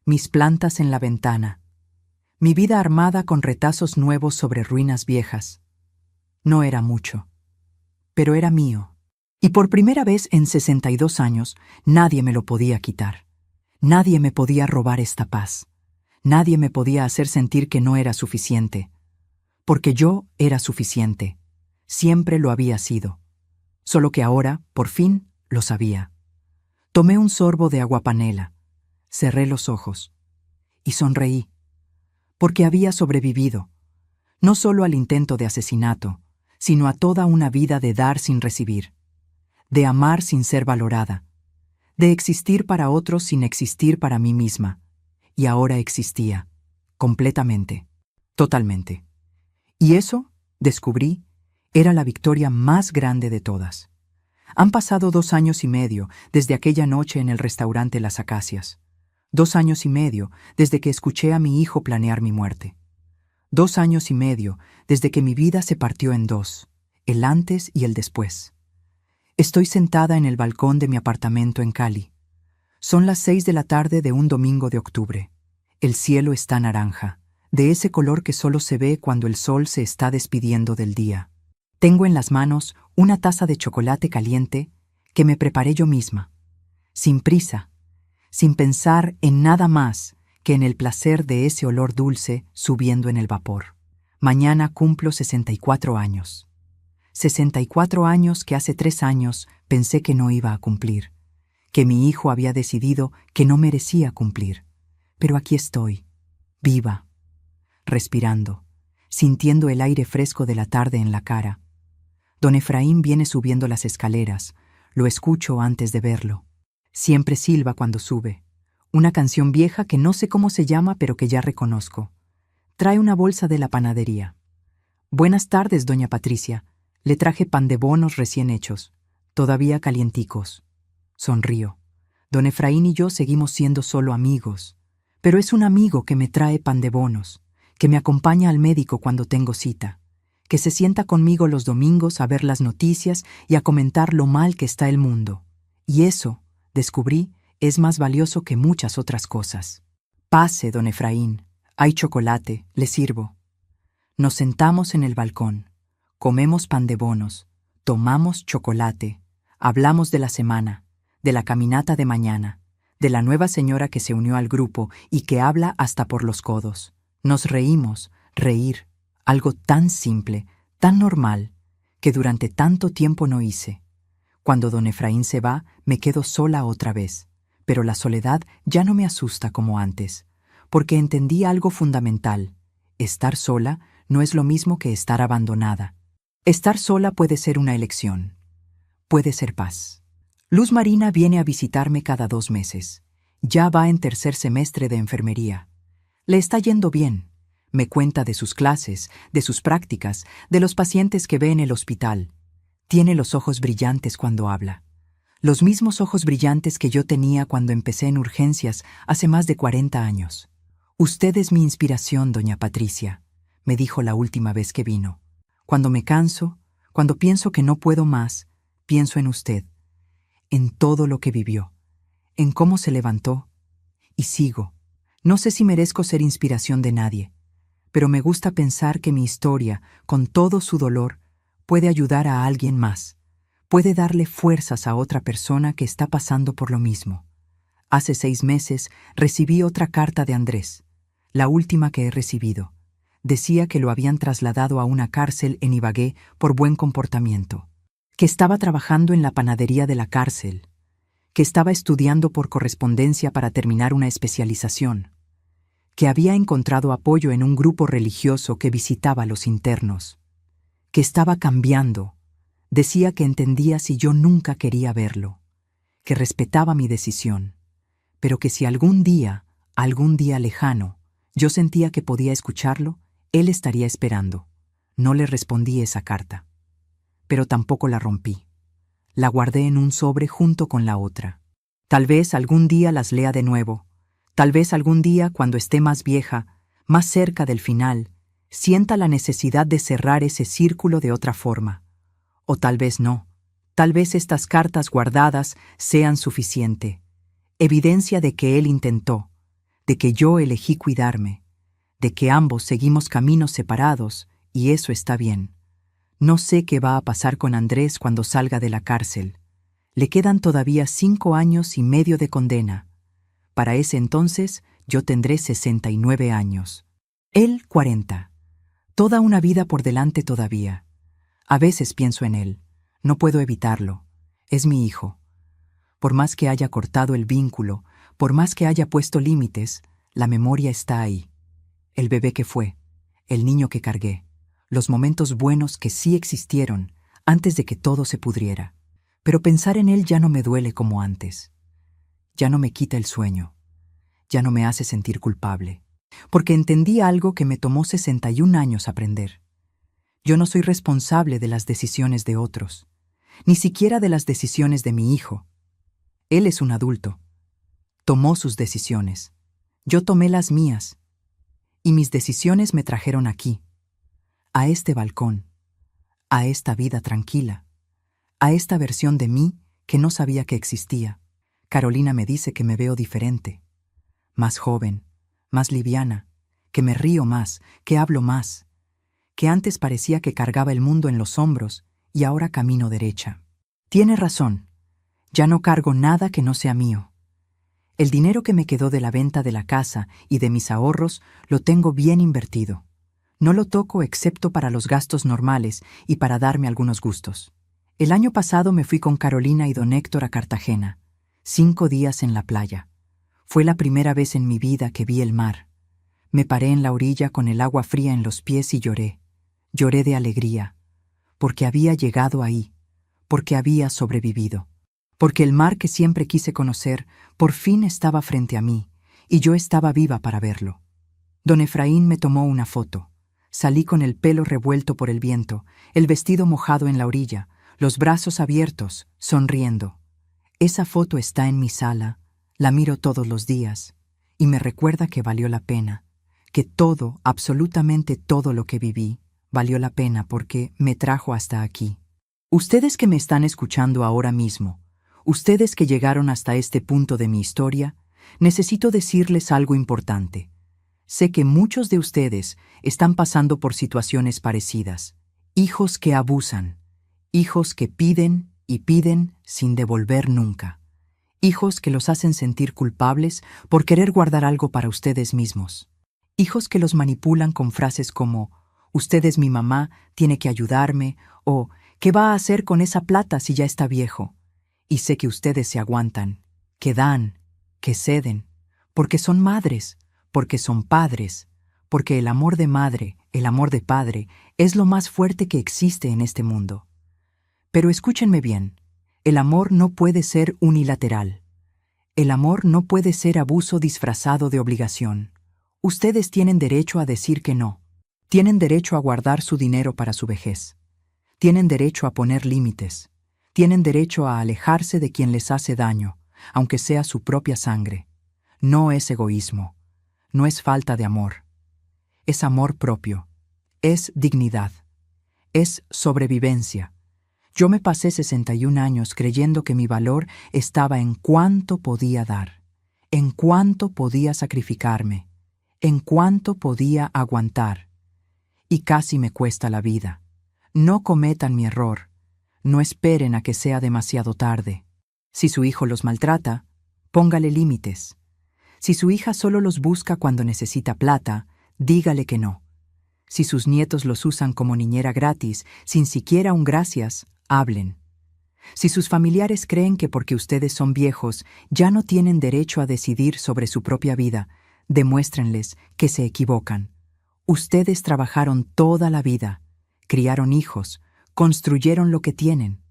mis plantas en la ventana, mi vida armada con retazos nuevos sobre ruinas viejas. No era mucho, pero era mío. Y por primera vez en 62 años, nadie me lo podía quitar. Nadie me podía robar esta paz. Nadie me podía hacer sentir que no era suficiente. Porque yo era suficiente. Siempre lo había sido. Solo que ahora, por fin, lo sabía. Tomé un sorbo de aguapanela, cerré los ojos y sonreí, porque había sobrevivido, no solo al intento de asesinato, sino a toda una vida de dar sin recibir, de amar sin ser valorada, de existir para otros sin existir para mí misma. Y ahora existía, completamente, totalmente. Y eso, descubrí, era la victoria más grande de todas. Han pasado 2 años y medio desde aquella noche en el restaurante Las Acacias. 2 años y medio desde que escuché a mi hijo planear mi muerte. 2 años y medio desde que mi vida se partió en dos, el antes y el después. Estoy sentada en el balcón de mi apartamento en Cali. Son las 6 de la tarde de un domingo de octubre. El cielo está naranja, de ese color que solo se ve cuando el sol se está despidiendo del día. Tengo en las manos una taza de chocolate caliente que me preparé yo misma, sin prisa, sin pensar en nada más que en el placer de ese olor dulce subiendo en el vapor. Mañana cumplo 64 años. 64 años que hace 3 años pensé que no iba a cumplir, que mi hijo había decidido que no merecía cumplir. Pero aquí estoy, viva, respirando, sintiendo el aire fresco de la tarde en la cara. Don Efraín viene subiendo las escaleras, lo escucho antes de verlo. Siempre silba cuando sube. Una canción vieja que no sé cómo se llama, pero que ya reconozco. Trae una bolsa de la panadería. Buenas tardes, doña Patricia. Le traje pan de bonos recién hechos, todavía calienticos. Sonrío. Don Efraín y yo seguimos siendo solo amigos, pero es un amigo que me trae pan de bonos, que me acompaña al médico cuando tengo cita, que se sienta conmigo los domingos a ver las noticias y a comentar lo mal que está el mundo. Y eso, descubrí, es más valioso que muchas otras cosas. Pase, don Efraín. Hay chocolate, le sirvo. Nos sentamos en el balcón, comemos pan de bonos, tomamos chocolate, hablamos de la semana, de la caminata de mañana, de la nueva señora que se unió al grupo y que habla hasta por los codos. Nos reímos, reír, algo tan simple, tan normal, que durante tanto tiempo no hice. Cuando don Efraín se va, me quedo sola otra vez, pero la soledad ya no me asusta como antes, porque entendí algo fundamental. Estar sola no es lo mismo que estar abandonada. Estar sola puede ser una elección, puede ser paz. Luz Marina viene a visitarme cada 2 meses. Ya va en 3er semestre de enfermería. Le está yendo bien. Me cuenta de sus clases, de sus prácticas, de los pacientes que ve en el hospital. Tiene los ojos brillantes cuando habla. Los mismos ojos brillantes que yo tenía cuando empecé en urgencias hace más de 40 años. Usted es mi inspiración, doña Patricia, me dijo la última vez que vino. Cuando me canso, cuando pienso que no puedo más, pienso en usted, en todo lo que vivió, en cómo se levantó. Y sigo. No sé si merezco ser inspiración de nadie, pero me gusta pensar que mi historia, con todo su dolor, puede ayudar a alguien más, puede darle fuerzas a otra persona que está pasando por lo mismo. Hace 6 meses recibí otra carta de Andrés, la última que he recibido. Decía que lo habían trasladado a una cárcel en Ibagué por buen comportamiento, que estaba trabajando en la panadería de la cárcel, que estaba estudiando por correspondencia para terminar una especialización, que había encontrado apoyo en un grupo religioso que visitaba a los internos, que estaba cambiando. Decía que entendía si yo nunca quería verlo, que respetaba mi decisión, pero que si algún día lejano, yo sentía que podía escucharlo, él estaría esperando. No le respondí esa carta, pero tampoco la rompí. La guardé en un sobre junto con la otra. Tal vez algún día las lea de nuevo. Tal vez algún día, cuando esté más vieja, más cerca del final, sienta la necesidad de cerrar ese círculo de otra forma. O tal vez no. Tal vez estas cartas guardadas sean suficiente. Evidencia de que él intentó, de que yo elegí cuidarme, de que ambos seguimos caminos separados, y eso está bien. No sé qué va a pasar con Andrés cuando salga de la cárcel. Le quedan todavía 5 años y medio de condena. Para ese entonces, yo tendré 69 años. Él 40. Toda una vida por delante todavía. A veces pienso en él. No puedo evitarlo. Es mi hijo. Por más que haya cortado el vínculo, por más que haya puesto límites, la memoria está ahí. El bebé que fue, el niño que cargué, los momentos buenos que sí existieron antes de que todo se pudriera. Pero pensar en él ya no me duele como antes. Ya no me quita el sueño. Ya no me hace sentir culpable. Porque entendí algo que me tomó 61 años aprender. Yo no soy responsable de las decisiones de otros, ni siquiera de las decisiones de mi hijo. Él es un adulto. Tomó sus decisiones. Yo tomé las mías. Y mis decisiones me trajeron aquí, a este balcón, a esta vida tranquila, a esta versión de mí que no sabía que existía. Carolina me dice que me veo diferente, más joven, más liviana, que me río más, que hablo más, que antes parecía que cargaba el mundo en los hombros y ahora camino derecha. Tiene razón, ya no cargo nada que no sea mío. El dinero que me quedó de la venta de la casa y de mis ahorros lo tengo bien invertido. No lo toco excepto para los gastos normales y para darme algunos gustos. El año pasado me fui con Carolina y don Héctor a Cartagena, 5 días en la playa. Fue la primera vez en mi vida que vi el mar. Me paré en la orilla con el agua fría en los pies y lloré. Lloré de alegría, porque había llegado ahí, porque había sobrevivido. Porque el mar que siempre quise conocer por fin estaba frente a mí, y yo estaba viva para verlo. Don Efraín me tomó una foto. Salí con el pelo revuelto por el viento, el vestido mojado en la orilla, los brazos abiertos, sonriendo. Esa foto está en mi sala, la miro todos los días, y me recuerda que valió la pena, que todo, absolutamente todo lo que viví, valió la pena porque me trajo hasta aquí. Ustedes que me están escuchando ahora mismo, ustedes que llegaron hasta este punto de mi historia, necesito decirles algo importante. Sé que muchos de ustedes están pasando por situaciones parecidas. Hijos que abusan, hijos que piden y piden sin devolver nunca. Hijos que los hacen sentir culpables por querer guardar algo para ustedes mismos. Hijos que los manipulan con frases como «Usted es mi mamá, tiene que ayudarme» o «¿Qué va a hacer con esa plata si ya está viejo?» Y sé que ustedes se aguantan, que dan, que ceden, porque son madres, porque son padres, porque el amor de madre, el amor de padre, es lo más fuerte que existe en este mundo. Pero escúchenme bien, el amor no puede ser unilateral. El amor no puede ser abuso disfrazado de obligación. Ustedes tienen derecho a decir que no. Tienen derecho a guardar su dinero para su vejez. Tienen derecho a poner límites. Tienen derecho a alejarse de quien les hace daño, aunque sea su propia sangre. No es egoísmo. No es falta de amor. Es amor propio. Es dignidad. Es sobrevivencia. Yo me pasé 61 años creyendo que mi valor estaba en cuánto podía dar, en cuánto podía sacrificarme, en cuánto podía aguantar. Y casi me cuesta la vida. No cometan mi error. No esperen a que sea demasiado tarde. Si su hijo los maltrata, póngale límites. Si su hija solo los busca cuando necesita plata, dígale que no. Si sus nietos los usan como niñera gratis, sin siquiera un gracias, hablen. Si sus familiares creen que porque ustedes son viejos ya no tienen derecho a decidir sobre su propia vida, demuéstrenles que se equivocan. Ustedes trabajaron toda la vida, criaron hijos, construyeron lo que tienen.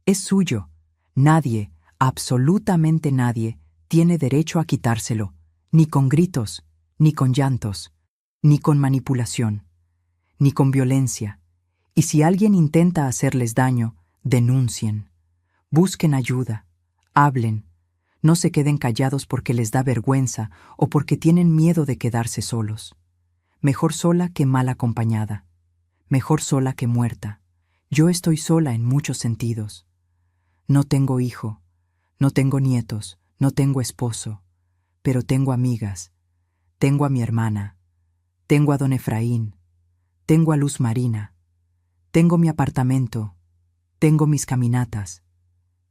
Es suyo. Nadie, absolutamente nadie, tiene derecho a quitárselo, ni con gritos, ni con llantos, ni con manipulación, ni con violencia. Y si alguien intenta hacerles daño, denuncien. Busquen ayuda. Hablen. No se queden callados porque les da vergüenza o porque tienen miedo de quedarse solos. Mejor sola que mal acompañada. Mejor sola que muerta. Yo estoy sola en muchos sentidos. No tengo hijo, no tengo nietos, no tengo esposo, pero tengo amigas. Tengo a mi hermana, tengo a don Efraín, tengo a Luz Marina, tengo mi apartamento, tengo mis caminatas,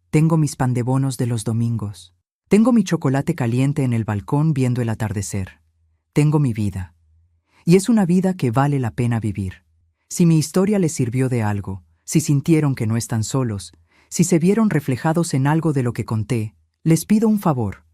tengo mis pandebonos de los domingos, tengo mi chocolate caliente en el balcón viendo el atardecer, tengo mi vida. Y es una vida que vale la pena vivir. Si mi historia les sirvió de algo, si sintieron que no están solos, si se vieron reflejados en algo de lo que conté, les pido un favor.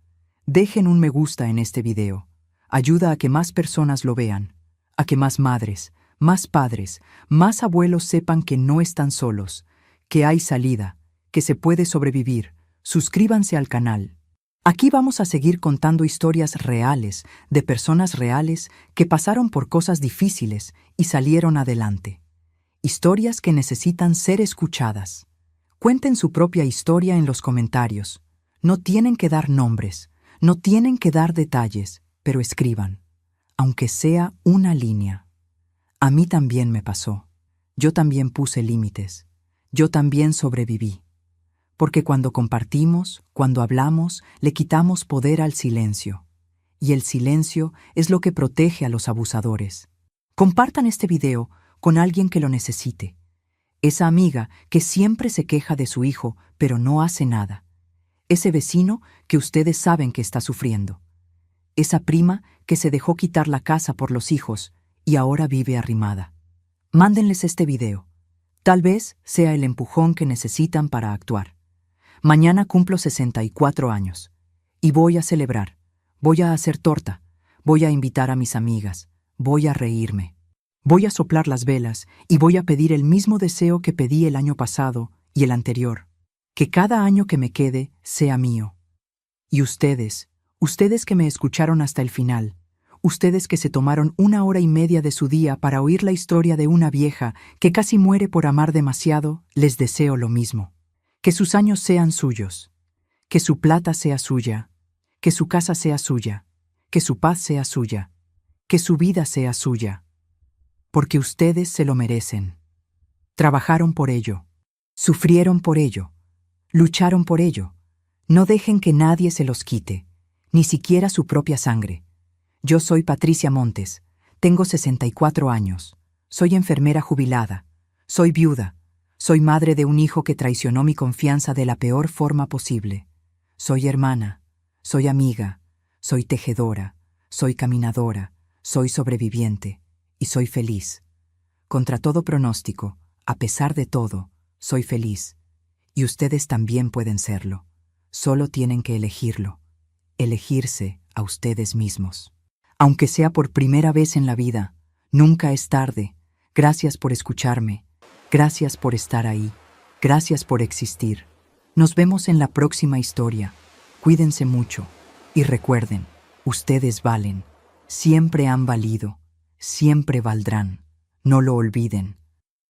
Dejen un me gusta en este video. Ayuda a que más personas lo vean, a que más madres, más padres, más abuelos sepan que no están solos, que hay salida, que se puede sobrevivir. Suscríbanse al canal. Aquí vamos a seguir contando historias reales de personas reales que pasaron por cosas difíciles y salieron adelante. Historias que necesitan ser escuchadas. Cuenten su propia historia en los comentarios. No tienen que dar nombres, no tienen que dar detalles, pero escriban, aunque sea una línea. A mí también me pasó. Yo también puse límites. Yo también sobreviví. Porque cuando compartimos, cuando hablamos, le quitamos poder al silencio. Y el silencio es lo que protege a los abusadores. Compartan este video con alguien que lo necesite. Esa amiga que siempre se queja de su hijo, pero no hace nada. Ese vecino que ustedes saben que está sufriendo. Esa prima que se dejó quitar la casa por los hijos y ahora vive arrimada. Mándenles este video. Tal vez sea el empujón que necesitan para actuar. Mañana cumplo 64 años. Y voy a celebrar. Voy a hacer torta. Voy a invitar a mis amigas. Voy a reírme. Voy a soplar las velas y voy a pedir el mismo deseo que pedí el año pasado y el anterior. Que cada año que me quede sea mío. Y ustedes que me escucharon hasta el final, ustedes que se tomaron 1 hora y media de su día para oír la historia de una vieja que casi muere por amar demasiado, les deseo lo mismo. Que sus años sean suyos, que su plata sea suya, que su casa sea suya, que su paz sea suya, que su vida sea suya. Porque ustedes se lo merecen. Trabajaron por ello, sufrieron por ello, lucharon por ello. No dejen que nadie se los quite, ni siquiera su propia sangre. Yo soy Patricia Montes, tengo 64 años, soy enfermera jubilada, soy viuda, soy madre de un hijo que traicionó mi confianza de la peor forma posible. Soy hermana, soy amiga, soy tejedora, soy caminadora, soy sobreviviente y soy feliz. Contra todo pronóstico, a pesar de todo, soy feliz. Y ustedes también pueden serlo. Solo tienen que elegirlo. Elegirse a ustedes mismos. Aunque sea por primera vez en la vida, nunca es tarde. Gracias por escucharme. Gracias por estar ahí. Gracias por existir. Nos vemos en la próxima historia. Cuídense mucho. Y recuerden, ustedes valen. Siempre han valido. Siempre valdrán. No lo olviden.